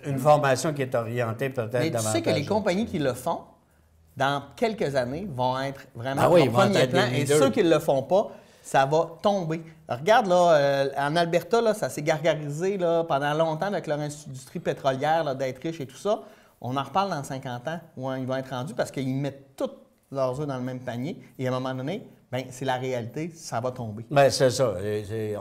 une formation qui est orientée peut-être Mais tu davantage. sais que les compagnies qui le font, dans quelques années, vont être vraiment Ah oui, au ils vont premier être des plan. Et leaders. ceux qui ne le font pas, ça va tomber. Regarde, là, en Alberta, là, ça s'est gargarisé là, pendant longtemps avec leur industrie pétrolière, là, d'être riche et tout ça. On en reparle dans 50 ans où ils vont être rendus parce qu'ils mettent tous leurs œufs dans le même panier. Et à un moment donné, ben, c'est la réalité, ça va tomber. Bien, c'est ça.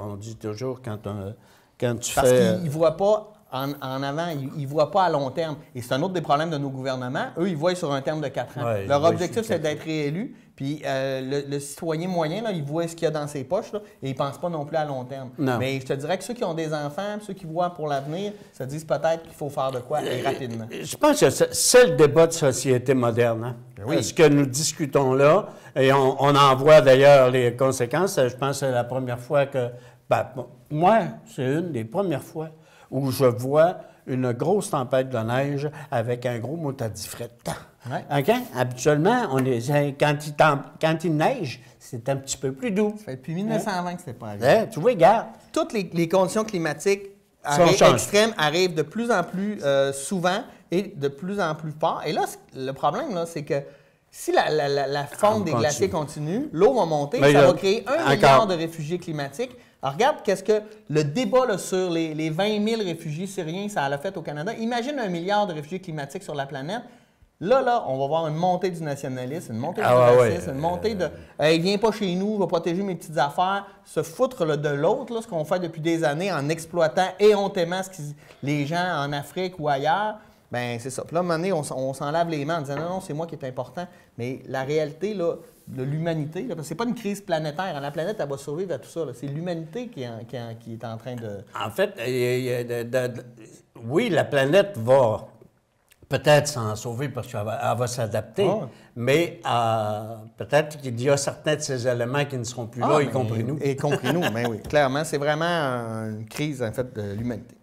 On dit toujours quand tu Parce fais... qu'ils ne voient pas en avant, ils ne voient pas à long terme. Et c'est un autre des problèmes de nos gouvernements. Eux, ils voient sur un terme de 4 ans. Ouais, ils Leur voient objectif, sur c'est 4 d'être réélu. Puis le citoyen moyen, là, il voit ce qu'il y a dans ses poches là, et il ne pense pas non plus à long terme. Non. Mais je te dirais que ceux qui ont des enfants, ceux qui voient pour l'avenir, se disent peut-être qu'il faut faire de quoi et rapidement. Je pense que c'est le débat de société moderne. Hein? Oui. Ce que nous discutons là, et on en voit d'ailleurs les conséquences. Je pense que c'est la première fois que... Ben, moi, c'est une des premières fois où je vois une grosse tempête de neige avec un gros motadifrette. Ouais. OK? Habituellement, quand il neige, c'est un petit peu plus doux. Ça fait depuis 1920 que ce n'est pas arrivé. Hein? Tu vois, regarde. Toutes les conditions climatiques changent. extrêmes arrivent de plus en plus souvent et de plus en plus fort. Et là, le problème, là, c'est que si la fonte des glaciers continue, l'eau va monter, Mais ça là, va créer 1 encore. milliard de réfugiés climatiques. Alors, regarde qu'est-ce que le débat là, sur les 20 000 réfugiés syriens, ça a fait au Canada. Imagine 1 milliard de réfugiés climatiques sur la planète. Là, on va voir une montée du nationalisme, une montée du racisme, une montée de « il vient pas chez nous, je vais protéger mes petites affaires », se foutre là, de l'autre, là, ce qu'on fait depuis des années en exploitant éhontément les gens en Afrique ou ailleurs. Bien, c'est ça. Puis là, à un moment donné, on s'en lave les mains en disant « Non, c'est moi qui est important ». Mais la réalité là, de l'humanité, là, parce que c'est pas une crise planétaire. La planète, elle va survivre à tout ça. C'est l'humanité qui est en train de... En fait, oui, la planète va peut-être s'en sauver parce qu'elle va s'adapter, mais peut-être qu'il y a certains de ces éléments qui ne seront plus là, y compris nous. Y compris nous, bien oui. Clairement, c'est vraiment une crise, en fait, de l'humanité.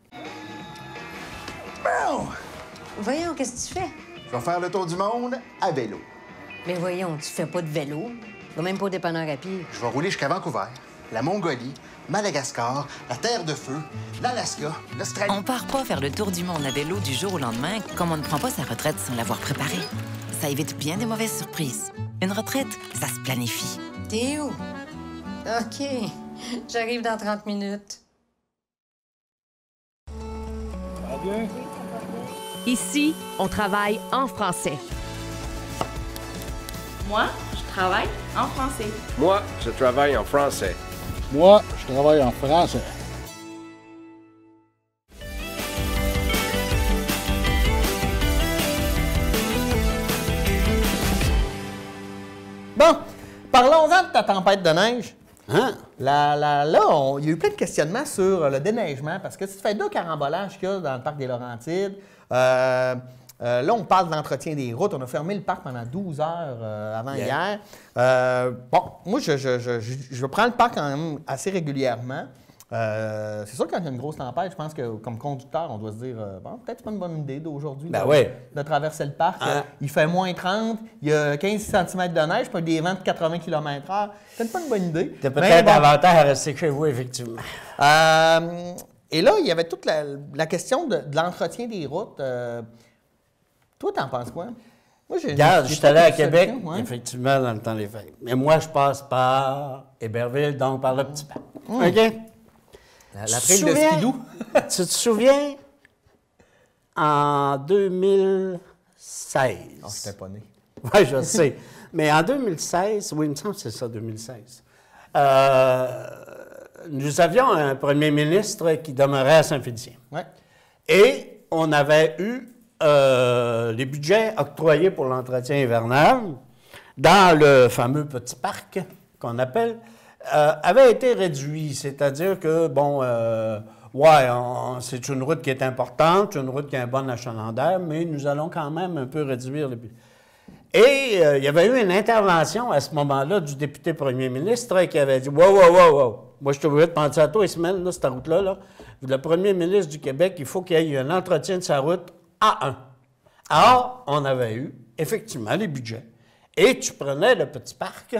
Bon, Voyons, qu'est-ce que tu fais? je vais faire le tour du monde à vélo. Mais voyons, tu fais pas de vélo. Tu vas même pas au dépanneur à pied. Je vais rouler jusqu'à Vancouver, la Mongolie, Madagascar, la Terre de Feu, l'Alaska, l'Australie. On part pas faire le tour du monde à vélo du jour au lendemain comme on ne prend pas sa retraite sans l'avoir préparée. Ça évite bien des mauvaises surprises. Une retraite, ça se planifie. T'es où? OK. J'arrive dans 30 minutes. Ici, on travaille en français. Moi, je travaille en français. Moi, je travaille en français. Moi, je travaille en français. Bon, parlons-en de ta tempête de neige. Hein? Là, il y a eu plein de questionnements sur le déneigement, parce que si tu fais 2 carambolages qu'il y a dans le parc des Laurentides, là, on parle de l'entretien des routes. On a fermé le parc pendant 12 heures avant hier. Bon, moi, je prends le parc quand même assez régulièrement. C'est sûr, quand il y a une grosse tempête, je pense que comme conducteur, on doit se dire bon, peut-être c'est pas une bonne idée d'aujourd'hui de traverser le parc. Il fait moins 30, il y a 15 cm de neige, puis des vents de 80 km/h. C'est peut-être pas une bonne idée. C'est peut-être avantage à rester chez vous, effectivement. Et là, il y avait toute la question de l'entretien des routes. Toi, t'en penses quoi? Moi, regarde, je suis allé à Québec, effectivement, dans le temps des fêtes. Mais moi, je passe par Héberville, donc par le Petit Parc. OK? La trail de skidoo. Tu te souviens, en 2016... Oh, je n'étais pas né. Oui, je sais. Mais en 2016, oui, il me semble que c'est ça, 2016, nous avions un premier ministre qui demeurait à Saint-Félicien. Ouais. Et on avait eu les budgets octroyés pour l'entretien hivernal dans le fameux Petit Parc qu'on appelle, avait été réduit. C'est-à-dire que, bon, c'est une route qui est importante, une route qui a un bon achalandage, mais nous allons quand même un peu réduire les budgets. Et il y avait eu une intervention à ce moment-là du député premier ministre qui avait dit « Wow, moi je te voulais te penser à toi, Ismaël, cette route-là, là. Le premier ministre du Québec, il faut qu'il y ait un entretien de sa route A1. » Alors, on avait eu effectivement les budgets. Et tu prenais le Petit Parc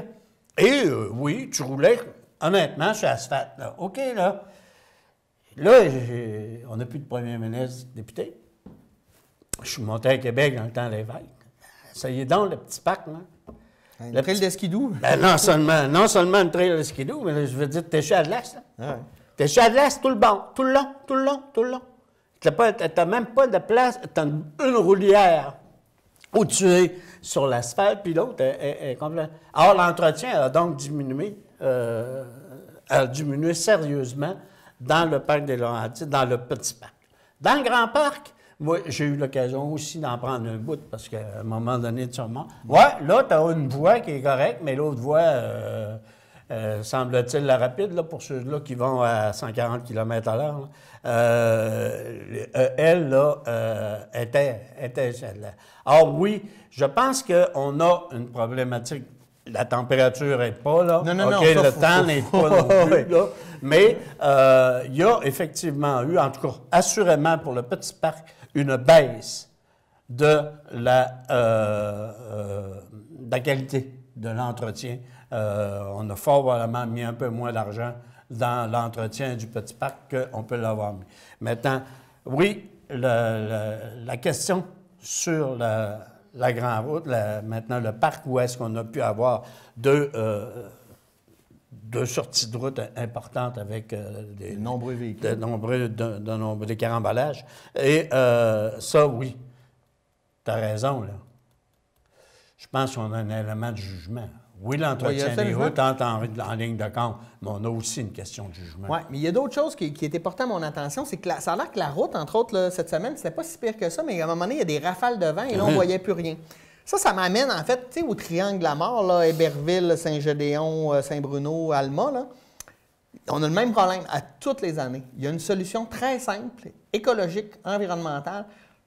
et oui, tu roulais honnêtement sur l'asphalte. OK, là. Là, on n'a plus de premier ministre député. Je suis monté à Québec dans le temps des L'évêque. Ça y est donc, le Petit Parc, là. Le trail de skidoo? Ben, non seulement une trail de skidoo, mais je veux dire, t'es chez Atlas, là. T'es chez Atlas tout le long. T'as même pas de place, t'as une roulière où tu es sur l'asphalte, puis l'autre est complètement... Alors, l'entretien a donc diminué sérieusement dans le parc des Laurentides, dans le Petit Parc. Dans le Grand Parc, moi, j'ai eu l'occasion aussi d'en prendre un bout, parce qu'à un moment donné, tu remontes. Là, tu as une voie qui est correcte, mais l'autre voie, semble-t-il, la rapide, là, pour ceux-là qui vont à 140 km/h, elle, là, était celle-là. Or, oui, je pense qu'on a une problématique. La température n'est pas là. Non, le temps n'est pas non plus là. Mais il y a effectivement eu, en tout cas, assurément pour le Petit Parc, une baisse de la qualité de l'entretien. On a fort probablement mis un peu moins d'argent dans l'entretien du Petit Parc qu'on peut l'avoir mis. Maintenant, oui, la question sur la grande route, maintenant le parc, où est-ce qu'on a pu avoir deux sorties de route importantes avec des nombreux véhicules. Des carambolages. Et ça, oui, tu as raison, là. Je pense qu'on a un élément de jugement. Oui, l'entretien des routes entre en ligne de compte, mais on a aussi une question de jugement. Oui, mais il y a d'autres choses qui étaient portées à mon attention. C'est que ça a l'air que la route, entre autres, là, cette semaine, c'était pas si pire que ça, mais à un moment donné, il y a des rafales de vent et là, on ne voyait plus rien. Ça m'amène, en fait, tu sais, au triangle de la mort, là, Héberville, Saint-Gédéon, Saint-Bruno, Alma, là. On a le même problème à toutes les années. Il y a une solution très simple, écologique, environnementale.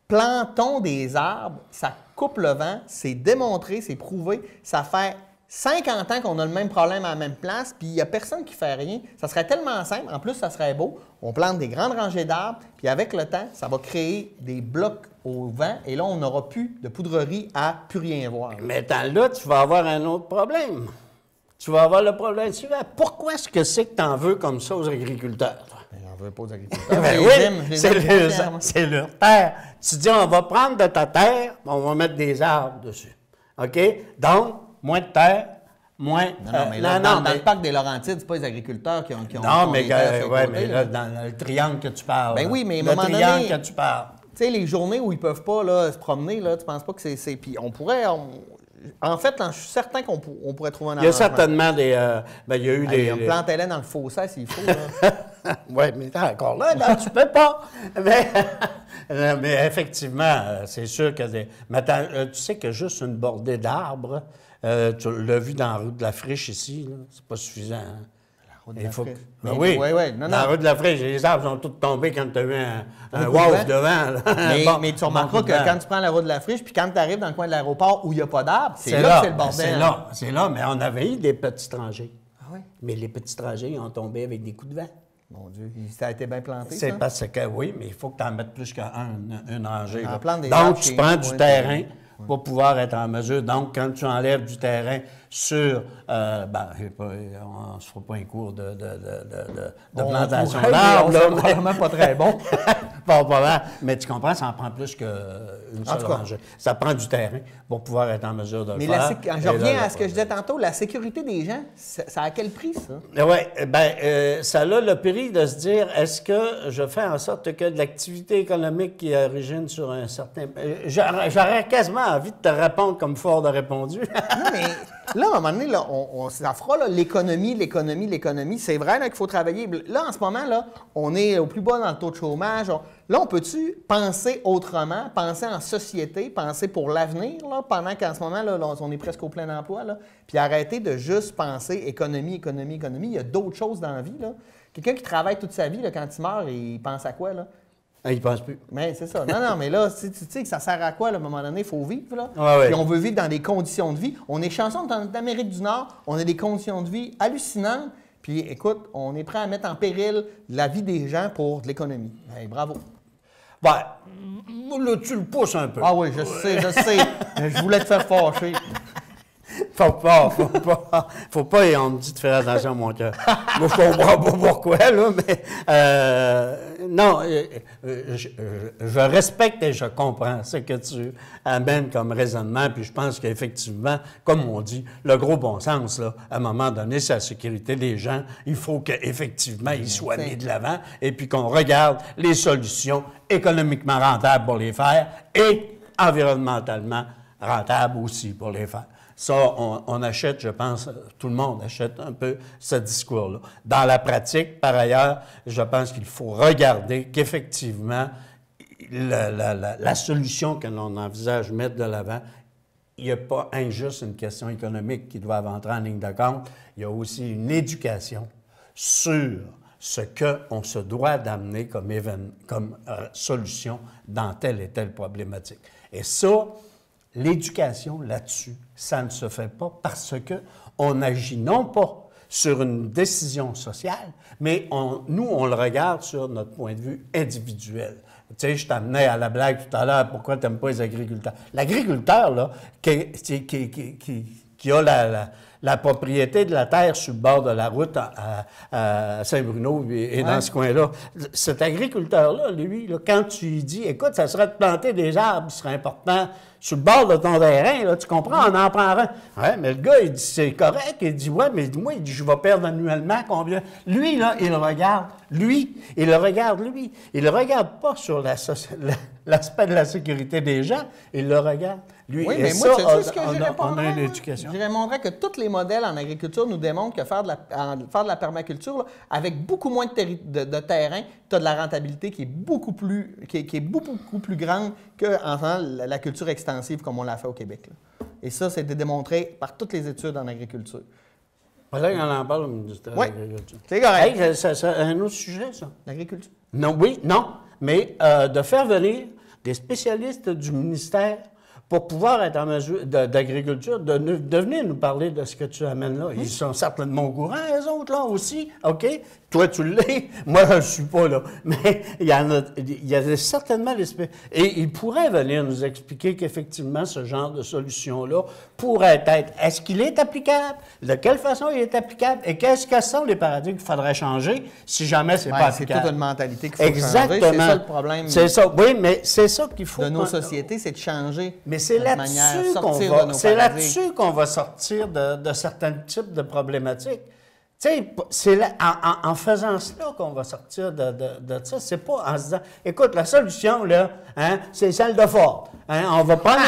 Plantons des arbres, ça coupe le vent, c'est démontré, c'est prouvé, ça fait 50 ans qu'on a le même problème à la même place, puis il n'y a personne qui fait rien. Ça serait tellement simple. En plus, ça serait beau. On plante des grandes rangées d'arbres, puis avec le temps, ça va créer des blocs au vent, et là, on n'aura plus de poudrerie à plus rien voir. Mais là, tu vas avoir un autre problème. Tu vas avoir le problème suivant. Pourquoi est-ce que c'est que tu en veux comme ça aux agriculteurs? J'en veux pas aux agriculteurs. C'est leur terre. Tu dis, on va prendre de ta terre, on va mettre des arbres dessus. OK? Donc, moins de terre, moins... Dans le parc des Laurentides, c'est pas les agriculteurs qui ont non, mais là, dans le triangle que tu parles. Ben oui, mais à un moment donné... Le triangle que tu parles. Tu sais, les journées où ils peuvent pas là, se promener, là, tu penses pas que c'est... Puis on pourrait... En fait, je suis certain qu'on pourrait trouver un arrangement. Il y a certainement des... il y a eu des... On plantait dans le fossé s'il faut. Oui, mais encore là, tu peux pas. Mais effectivement, c'est sûr que... Mais tu sais que juste une bordée d'arbres, tu l'as vu dans la rue de la Friche ici, c'est pas suffisant. Hein? La route de la Friche. Oui, dans la rue de la Friche, les arbres sont tous tombés quand tu as eu un wave devant. Mais tu remarqueras que quand tu prends la route de la Friche, puis quand tu arrives dans le coin de l'aéroport où il n'y a pas d'arbres, c'est là que c'est le bordel. C'est là, mais on avait eu des petits trajets. Ah oui? Mais les petits trajets, ils ont tombé avec des coups de vent. Mon Dieu, ça a été bien planté, C'est ça? parce que, oui, mais il faut que tu en mettes plus qu'une rangée. En là. plante des arbres Donc, tu chez prends nous, du ouais, terrain pour pouvoir être en mesure. Donc, quand tu enlèves du terrain sur... on ne se fera pas un cours de plantation d'arbres. C'est probablement pas très bon. Mais tu comprends, ça en prend plus qu'une seule rangée. Ça prend du terrain pour pouvoir être en mesure de le faire. Mais je reviens à ce que je disais tantôt, la sécurité des gens, ça a quel prix, ça? Oui, ça a le prix de se dire, est-ce que je fais en sorte que de l'activité économique qui origine sur un certain... J'aurais quasiment envie de te répondre comme Ford a répondu. Non, mais là, à un moment donné, là, ça fera là, l'économie. C'est vrai là, qu'il faut travailler. Là, en ce moment, là, on est au plus bas dans le taux de chômage. Là, on peut-tu penser autrement, penser en société, penser pour l'avenir, là, pendant qu'en ce moment, là, on est presque au plein emploi, là, puis arrêter de juste penser économie. Il y a d'autres choses dans la vie. Là. Quelqu'un qui travaille toute sa vie, là, quand il meurt, il pense à quoi, là? Il ne pense plus. Mais c'est ça. Non, mais là, tu sais que ça sert à quoi, là, à un moment donné? Il faut vivre, là. Ouais. Puis on veut vivre dans des conditions de vie. On est chanceux d'Amérique du Nord. On a des conditions de vie hallucinantes. Puis, écoute, on est prêt à mettre en péril la vie des gens pour de l'économie. Hey, bravo. Là, tu le pousses un peu. Ah oui, je sais. Mais je voulais te faire fâcher. Faut pas, et on me dit de faire attention à mon cœur. Moi, je comprends pas pourquoi, là, mais non, je respecte et je comprends ce que tu amènes comme raisonnement, puis je pense qu'effectivement, comme on dit, le gros bon sens, là, à un moment donné, c'est la sécurité des gens. Il faut qu'effectivement, ils soient mis de l'avant et puis qu'on regarde les solutions économiquement rentables pour les faire et environnementalement rentables aussi pour les faire. Ça, on achète, je pense, tout le monde achète un peu ce discours-là. Dans la pratique, par ailleurs, je pense qu'il faut regarder qu'effectivement, la solution que l'on envisage mettre de l'avant, il n'y a pas juste une question économique qui doit entrer en ligne de compte, il y a aussi une éducation sur ce qu'on se doit d'amener comme solution dans telle et telle problématique. Et ça, l'éducation là-dessus, ça ne se fait pas parce qu'on agit non pas sur une décision sociale, mais nous, on le regarde sur notre point de vue individuel. Tu sais, je t'amenais à la blague tout à l'heure, pourquoi tu n'aimes pas les agriculteurs? L'agriculteur, là, qui a la propriété de la terre sur le bord de la route à Saint-Bruno et dans ce coin-là, cet agriculteur-là, lui, là, quand tu lui dis, écoute, ça serait de planter des arbres, ce serait important sur le bord de ton terrain, là, tu comprends, on en prend un. Ouais, mais le gars, il dit, c'est correct. Il dit, ouais, mais moi, il dit, je vais perdre annuellement combien? Lui, là, il regarde lui. Il le regarde lui. Il ne regarde pas sur l'aspect de la sécurité des gens, il le regarde lui. Oui, et mais ça, moi, tu sais ce que je on a une répondrais? éducation. Je répondrais que tous les modèles en agriculture nous démontrent que faire de la permaculture, là, avec beaucoup moins de terrain, tu as de la rentabilité qui est beaucoup plus, qui est beaucoup plus grande qu'en faisant la culture extensive comme on l'a fait au Québec. Là. Et ça, c'est démontré par toutes les études en agriculture. Peut-être qu'on en parle au ministère de Oui, l'Agriculture. c'est correct. Hey, c'est un autre sujet, ça. L'agriculture? Non, oui, non. Mais de faire venir des spécialistes du ministère pour pouvoir être en mesure d'agriculture, de venir nous parler de ce que tu amènes là. Ils sont certainement au courant, les autres, là, aussi. OK? Toi, tu l'es. Moi, je ne suis pas là. Mais il y a certainement des spécialistes. Et ils pourraient venir nous expliquer qu'effectivement, ce genre de solution-là pourrait être... Est-ce qu'il est applicable? De quelle façon il est applicable? Et qu'est-ce que sont les paradigmes qu'il faudrait changer si jamais c'est pas applicable? C'est toute une mentalité qu'il faut Exactement. changer. C'est ça le problème. C'est ça. Oui, mais c'est ça qu'il faut... De nos sociétés, c'est de changer. Mais c'est là-dessus qu'on va sortir de certains types de problématiques. Tu sais, c'est en faisant cela qu'on va sortir de ça. C'est pas en se disant, écoute, la solution, là, hein, c'est celle de Ford. Hein, on va prendre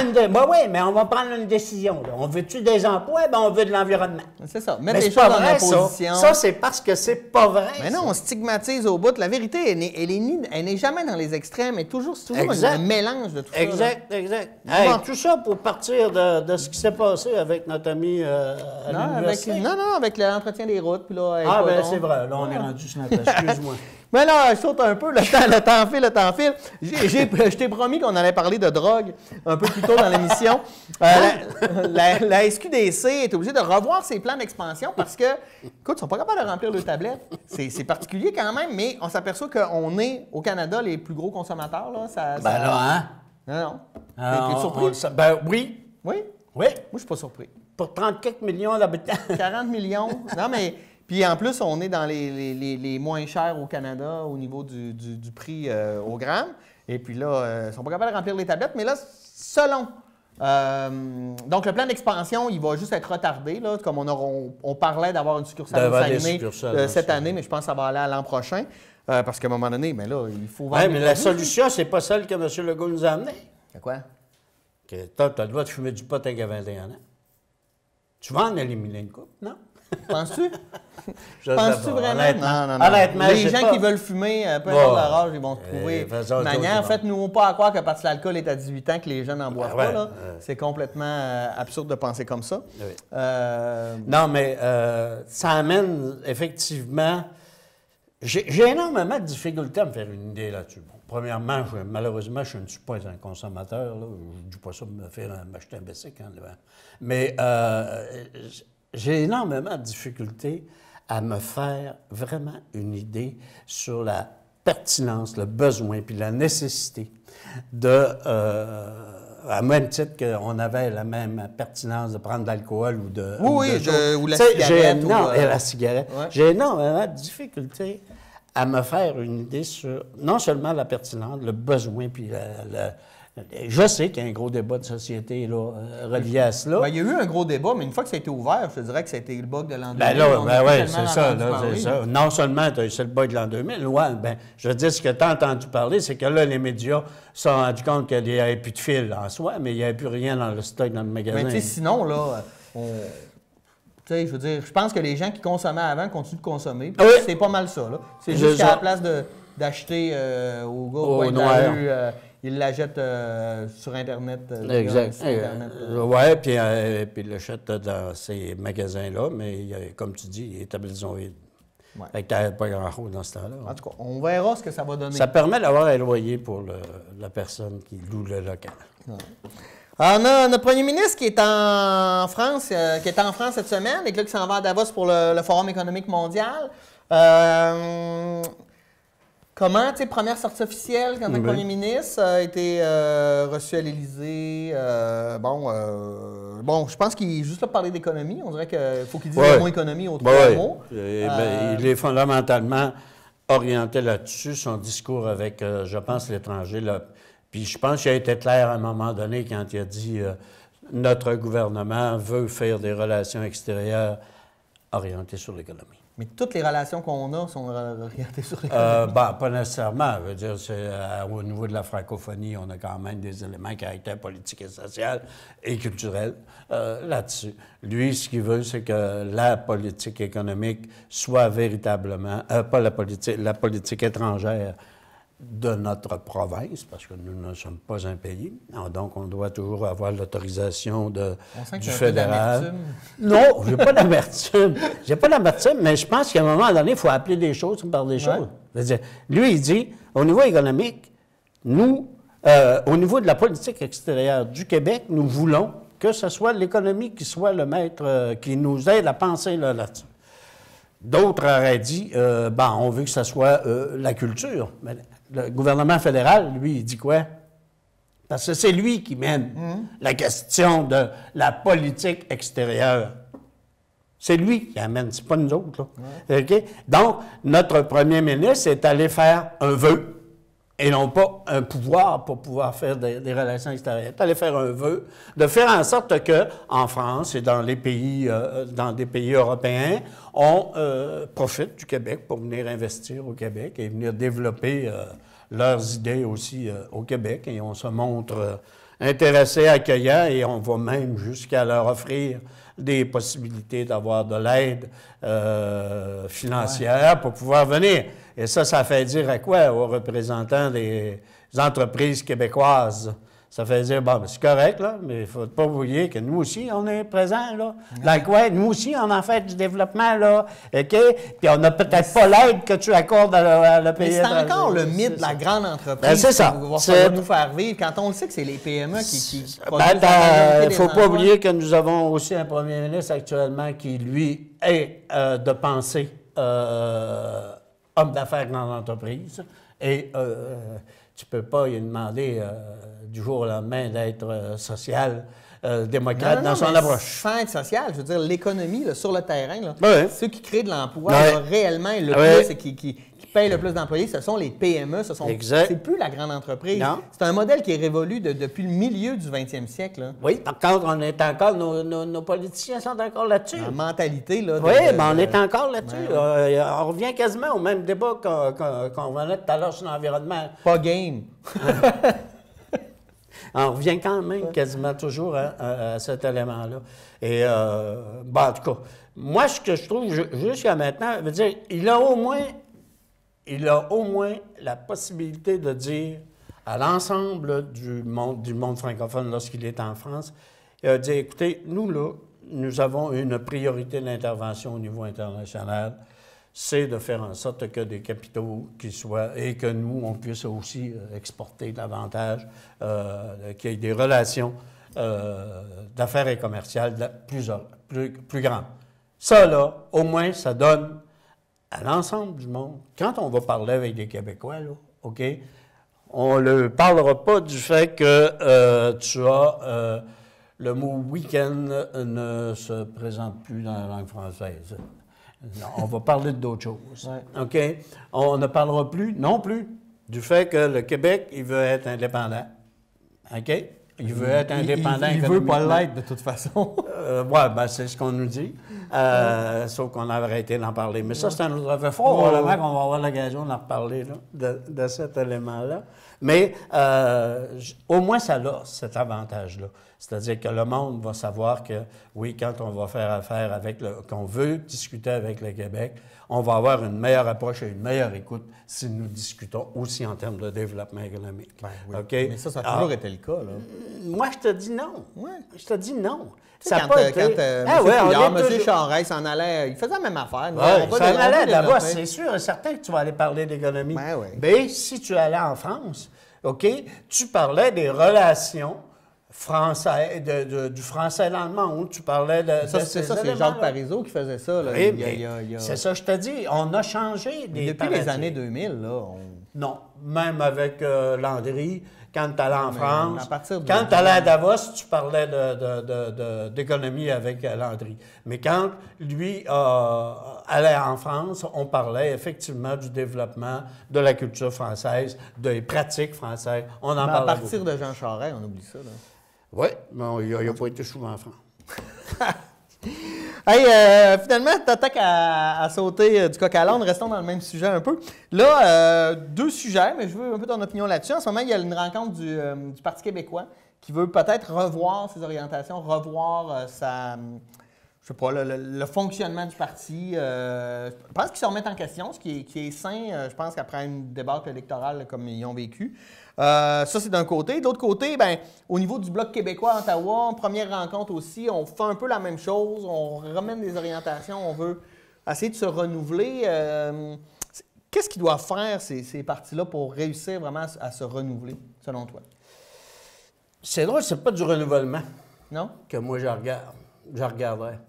mais on va prendre une décision. Là. On veut-tu des emplois? Ben, on veut de l'environnement. C'est ça. Mettre mais les choses en opposition. Ça, c'est parce que c'est pas vrai. Mais non, on stigmatise au bout. La vérité, elle n'est jamais dans les extrêmes. C'est toujours un mélange de tout ça. Exact. Hey, tout ça pour partir de ce qui s'est passé avec notre ami à l'université. Avec l'entretien des routes. Puis là, c'est vrai. Là, on est rendu sur notre... Excuse-moi. Mais là, je saute un peu, le temps file. Je t'ai promis qu'on allait parler de drogue un peu plus tôt dans l'émission. La SQDC est obligée de revoir ses plans d'expansion parce que, écoute, ils sont pas capables de remplir leurs tablettes. C'est particulier quand même, mais on s'aperçoit qu'on est, au Canada, les plus gros consommateurs. Là, hein? Non. T'es surpris? Oui. Oui? Oui. Moi, je suis pas surpris. Pour 30 quelques millions d'habitants. 40 millions. Non, mais... Puis en plus, on est dans les moins chers au Canada au niveau du prix au gramme. Et puis là, ils ne sont pas capables de remplir les tablettes. Mais là, selon... donc, le plan d'expansion, il va juste être retardé. Là, comme on parlait d'avoir une succursale au Saguenay cette année, mais je pense que ça va aller à l'an prochain. Parce qu'à un moment donné, mais là, il faut... Oui, mais la solution, c'est pas celle que M. Legault nous a amenée. C'est quoi? Que tu as le droit de fumer du pot à 21 ans. Tu vas en éliminer une coupe, non? Penses-tu? Penses-tu vraiment? Non. Honnêtement, les gens qui veulent fumer, peu importe leur âge, ils vont trouver une manière. En fait, nous, pas à croire que parce que l'alcool est à 18 ans que les jeunes n'en boivent pas. C'est complètement absurde de penser comme ça. Oui. Non, mais ça amène effectivement... J'ai énormément de difficultés à me faire une idée là-dessus. Bon, premièrement, malheureusement, je ne suis pas un consommateur. Là. Je ne dis pas ça pour m'acheter un Bessic. Hein, mais j'ai énormément de difficultés à me faire vraiment une idée sur la pertinence, le besoin puis la nécessité de, à même titre qu'on avait la même pertinence de prendre de l'alcool ou de... ou la cigarette. La cigarette. Ouais. J'ai énormément de difficultés à me faire une idée sur non seulement la pertinence, le besoin puis je sais qu'il y a un gros débat de société là, relié à cela. Ben, il y a eu un gros débat, mais une fois que ça a été ouvert, je te dirais que ça a été le bug de l'an 2000. C'est ça. Non seulement c'est le bug de l'an 2000, je veux dire, ce que tu as entendu parler, c'est que là, les médias se sont rendus compte qu'il n'y avait plus de fil en soi, mais il n'y avait plus rien dans le stock, dans le magasin. Mais tu sais, sinon, là, je veux dire, je pense que les gens qui consommaient avant continuent de consommer. Oui. C'est pas mal ça, là. C'est juste qu'à la place d'acheter au gars au coin de la rue... il la jette sur Internet. Exact. Oui, puis il l'achète dans ces magasins-là, mais comme tu dis, il est à maison vide. Ouais. Fait que tu pas grand-chose dans ce temps-là. En tout cas, on verra ce que ça va donner. Ça permet d'avoir un loyer pour la personne qui loue le local. Ouais. Alors, on a notre premier ministre qui est en France, cette semaine, et là, qui s'en va à Davos pour le Forum économique mondial. Comment, tu sais, première sortie officielle quand le premier ministre a été reçu à l'Élysée. Je pense qu'il est juste là pour parler d'économie. On dirait qu'il faut qu'il dise le mot économie aux trois mots. Il est fondamentalement orienté là-dessus, son discours avec, je pense, l'étranger. Puis je pense qu'il a été clair à un moment donné quand il a dit notre gouvernement veut faire des relations extérieures orientées sur l'économie. Mais toutes les relations qu'on a sont orientées sur l'économie. Pas nécessairement. Je veux dire, au niveau de la francophonie, on a quand même des éléments caractère politique et social et culturel là-dessus. Lui, ce qu'il veut, c'est que la politique économique soit véritablement, pas la politique étrangère de notre province, parce que nous ne sommes pas un pays. Donc, on doit toujours avoir l'autorisation du fédéral. Non, j'ai pas d'amertume. J'ai pas d'amertume, mais je pense qu'à un moment donné, il faut appeler des choses par des choses. C'est-à-dire, lui, il dit, au niveau économique, nous, au niveau de la politique extérieure du Québec, nous voulons que ce soit l'économie qui soit le maître, qui nous aide à penser là-dessus. D'autres auraient dit, on veut que ce soit la culture. Mais le gouvernement fédéral, lui, il dit quoi? Parce que c'est lui qui mène la question de la politique extérieure. C'est lui qui amène, c'est pas nous autres. Là. Okay? Donc, notre premier ministre est allé faire un vœu, et non pas un pouvoir pour pouvoir faire des relations extérieures. Il est allé faire un vœu de faire en sorte qu'en France et dans des pays européens, on profite du Québec pour venir investir au Québec et venir développer leurs idées aussi au Québec. Et on se montre intéressé, accueillant, et on va même jusqu'à leur offrir des possibilités d'avoir de l'aide financière pour pouvoir venir. Et ça fait dire à quoi aux représentants des entreprises québécoises? Ça fait dire, bon, ben, c'est correct, là, mais il ne faut pas oublier que nous aussi, on est présents, là. Like, ouais, nous aussi, on en fait du développement, là, OK? Puis on n'a peut-être pas l'aide que tu accordes à le pays. Mais c'est encore le mythe de la grande entreprise. Ben, c'est ça. Qui va falloir nous faire vivre. Quand on le sait que c'est les PME qui Ben, il ne faut pas oublier que nous avons aussi un premier ministre actuellement qui, lui, est de pensée homme d'affaires grande entreprise. Et tu ne peux pas lui demander du jour au lendemain d'être social-démocrate dans son approche. Sans être social, je veux dire, l'économie, là, sur le terrain, là, Ouais. ceux qui créent de l'emploi, Ouais. là, réellement, le Ouais. plus, et qui payent le plus d'employés, ce sont les PME. Exact. C'est plus la grande entreprise. Non. C'est un modèle qui est révolu depuis le milieu du 20e siècle. Là. Oui, par contre, on est encore, nos politiciens sont encore là-dessus. La mentalité, là. Oui, mais on est encore là-dessus. On revient quasiment au même débat qu'on venait tout à l'heure sur l'environnement. Pas game. On revient quand même quasiment toujours à cet élément-là. Et, bon, en tout cas, moi, ce que je trouve jusqu'à maintenant, je veux dire, il a au moins la possibilité de dire à l'ensemble du monde francophone lorsqu'il est en France, il a dit, écoutez, nous, là, nous avons une priorité d'intervention au niveau international, c'est de faire en sorte que des capitaux qui soient, et que nous, on puisse aussi exporter davantage, qu'il y ait des relations d'affaires et commerciales plus grandes. Ça, là, au moins, ça donne à l'ensemble du monde. Quand on va parler avec des Québécois, là, OK, on ne parlera pas du fait que tu as le mot « week-end » ne se présente plus dans la langue française. Non, on va parler d'autres choses. Ouais. OK? On ne parlera plus, non plus, du fait que le Québec, il veut être indépendant. OK? Il veut être indépendant Il veut pas économiquement. l'être, de toute façon. Oui, ben, c'est ce qu'on nous dit. Sauf qu'on a arrêté d'en parler. Mais ça, c'est un autre affaire. Probablement qu'on va avoir l'occasion d'en reparler là, de cet élément-là. Mais au moins, ça a cet avantage-là. C'est-à-dire que le monde va savoir que, oui, quand on va faire affaire avec qu'on veut discuter avec le Québec, on va avoir une meilleure approche et une meilleure écoute si nous discutons aussi en termes de développement économique. Ben oui. OK? Mais ça a toujours été le cas, là. Moi, je te dis non. Ouais. Je te dis non. Tu sais, Ça a pas été... M. Charest s'en allait, il faisait la même affaire. Oui, ça allait là-bas, c'est sûr et certain que tu vas aller parler d'économie. Ben oui. Mais si tu allais en France, OK, tu parlais des relations françaises, du français dans le monde, tu parlais de c'est Jacques Parizeau qui faisait ça. Là. Oui, c'est ça, je te dis, on a changé des Depuis les années 2000, là, Non, même avec Landry, quand tu allais en France, à partir de quand tu allais à Davos, tu parlais d'économie avec Landry. Mais quand lui allait en France, on parlait effectivement du développement de la culture française, des pratiques françaises. On en parlait à partir de Jean Charest, on oublie ça. Là. Oui, mais il n'a pas été souvent en France. Hey, finalement, tu attaques à sauter du coq à l'âne. Restons dans le même sujet un peu. Là, deux sujets, mais je veux un peu ton opinion là-dessus. En ce moment, il y a une rencontre du Parti québécois qui veut peut-être revoir ses orientations, revoir je sais pas, le fonctionnement du parti. Je pense qu'ils se remettent en question, ce qui est sain, je pense qu'après une débâcle électorale comme ils ont vécu. Ça, c'est d'un côté. De l'autre côté, ben, au niveau du Bloc québécois à Ottawa, première rencontre aussi, on fait un peu la même chose. On ramène des orientations, on veut essayer de se renouveler. Qu'est-ce qu'ils doivent faire, ces partis-là, pour réussir vraiment à se renouveler, selon toi? C'est drôle, c'est pas du renouvellement Non? que moi je regarderais.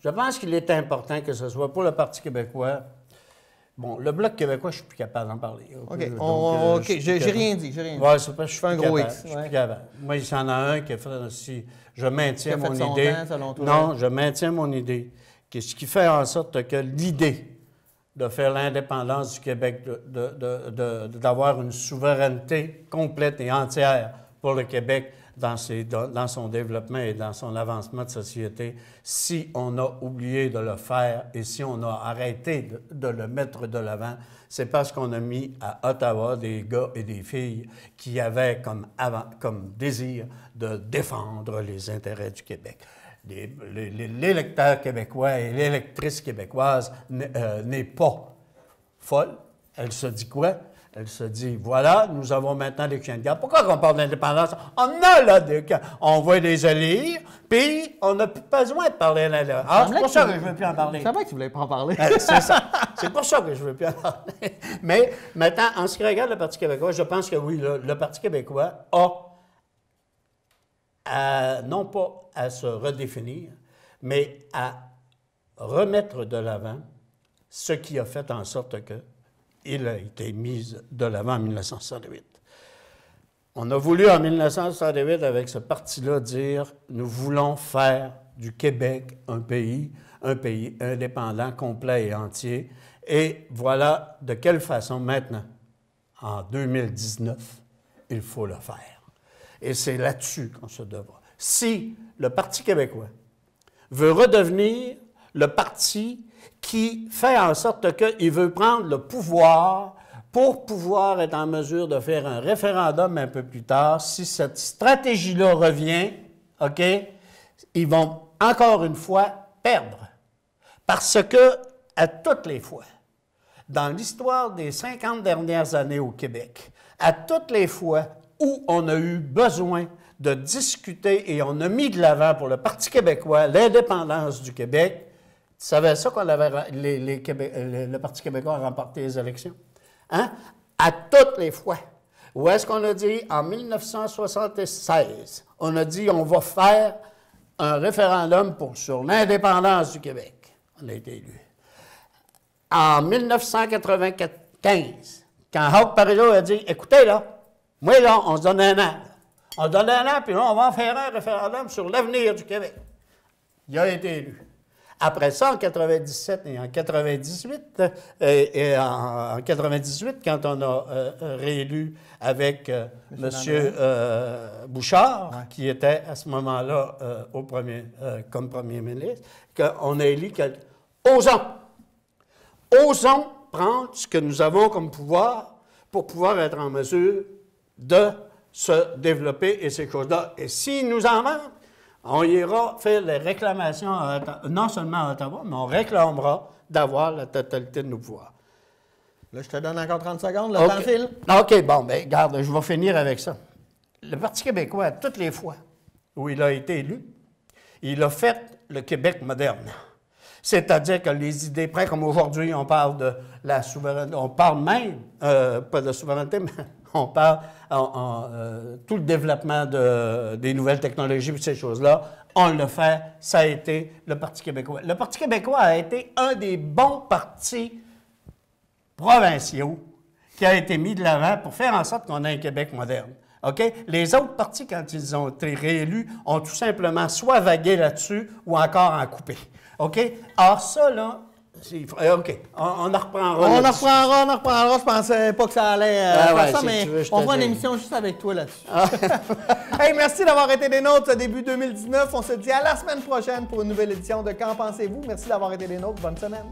Je pense qu'il est important que ce soit pour le Parti québécois. Bon, le Bloc québécois, je ne suis plus capable d'en parler. OK, j'ai rien dit. Ouais, c'est pas, je fais un gros X. Je suis plus capable. Moi, il y en a un qui a fait aussi. Je maintiens Qui a mon fait son idée. temps, selon toi? Non, je maintiens mon idée. Ce qui fait en sorte que l'idée de faire l'indépendance du Québec, d'avoir une souveraineté complète et entière pour le Québec dans son développement et dans son avancement de société, si on a oublié de le faire et si on a arrêté de le mettre de l'avant, c'est parce qu'on a mis à Ottawa des gars et des filles qui avaient comme désir de défendre les intérêts du Québec. L'électeur québécois et l'électrice québécoise n'est pas folle. Elle se dit quoi? Elle se dit, voilà, nous avons maintenant des chiens de garde. Pourquoi on parle d'indépendance? On a là on va les élire, puis on n'a plus besoin de parler à l'intérieur. Ah, c'est pour ça que je ne veux plus en parler. Je savais que tu voulais pas en parler. C'est ça. C'est pour ça que je ne veux plus en parler. Mais maintenant, en ce qui regarde le Parti québécois, je pense que oui, le Parti québécois a, non pas à se redéfinir, mais à remettre de l'avant ce qui a fait en sorte qu'il a été mis de l'avant en 1968. On a voulu en 1968, avec ce parti-là, dire « Nous voulons faire du Québec un pays indépendant, complet et entier. » Et voilà de quelle façon maintenant, en 2019, il faut le faire. Et c'est là-dessus qu'on se devra. Si le Parti québécois veut redevenir le parti qui fait en sorte qu'il veut prendre le pouvoir pour pouvoir être en mesure de faire un référendum un peu plus tard, si cette stratégie-là revient, OK, ils vont encore une fois perdre. Parce que, à toutes les fois, dans l'histoire des 50 dernières années au Québec, à toutes les fois où on a eu besoin de discuter et on a mis de l'avant pour le Parti québécois l'indépendance du Québec, tu savais ça qu'on avait le Parti québécois a remporté les élections? Hein? À toutes les fois. Où est-ce qu'on a dit? En 1976, on a dit on va faire un référendum sur l'indépendance du Québec. On a été élus. En 1995, quand Hawk Parizeau a dit, écoutez là, moi là, on se donne un an. On se donne un an, puis là, on va en faire un référendum sur l'avenir du Québec. Il a été élu. Après ça, en 97 et en 98, en 98, quand on a réélu avec M. Bouchard, qui était à ce moment-là comme premier ministre, qu'on a élu Osons prendre ce que nous avons comme pouvoir pour pouvoir être en mesure de se développer et ces choses-là. Et s'ils nous en manquent, on ira faire les réclamations, non seulement à Ottawa, mais on réclamera d'avoir la totalité de nos pouvoirs. Là, je te donne encore 30 secondes, le temps file. OK, bon, bien, regarde, je vais finir avec ça. Le Parti québécois, toutes les fois où il a été élu, il a fait le Québec moderne. C'est-à-dire que les idées près, comme aujourd'hui, on parle de la souveraineté, on parle même, pas de souveraineté, mais on parle tout le développement des nouvelles technologies et ces choses-là, on le fait, ça a été le Parti québécois. Le Parti québécois a été un des bons partis provinciaux qui a été mis de l'avant pour faire en sorte qu'on ait un Québec moderne. OK? Les autres partis, quand ils ont été réélus, ont tout simplement soit vagué là-dessus ou encore en coupé. OK? Alors ça, là, OK, on en reprendra. On en reprendra. Je pensais pas que ça allait faire ça, mais on fera une émission juste avec toi là-dessus. Hey, merci d'avoir été des nôtres début 2019. On se dit à la semaine prochaine pour une nouvelle édition de Qu'en pensez-vous? Merci d'avoir été des nôtres. Bonne semaine.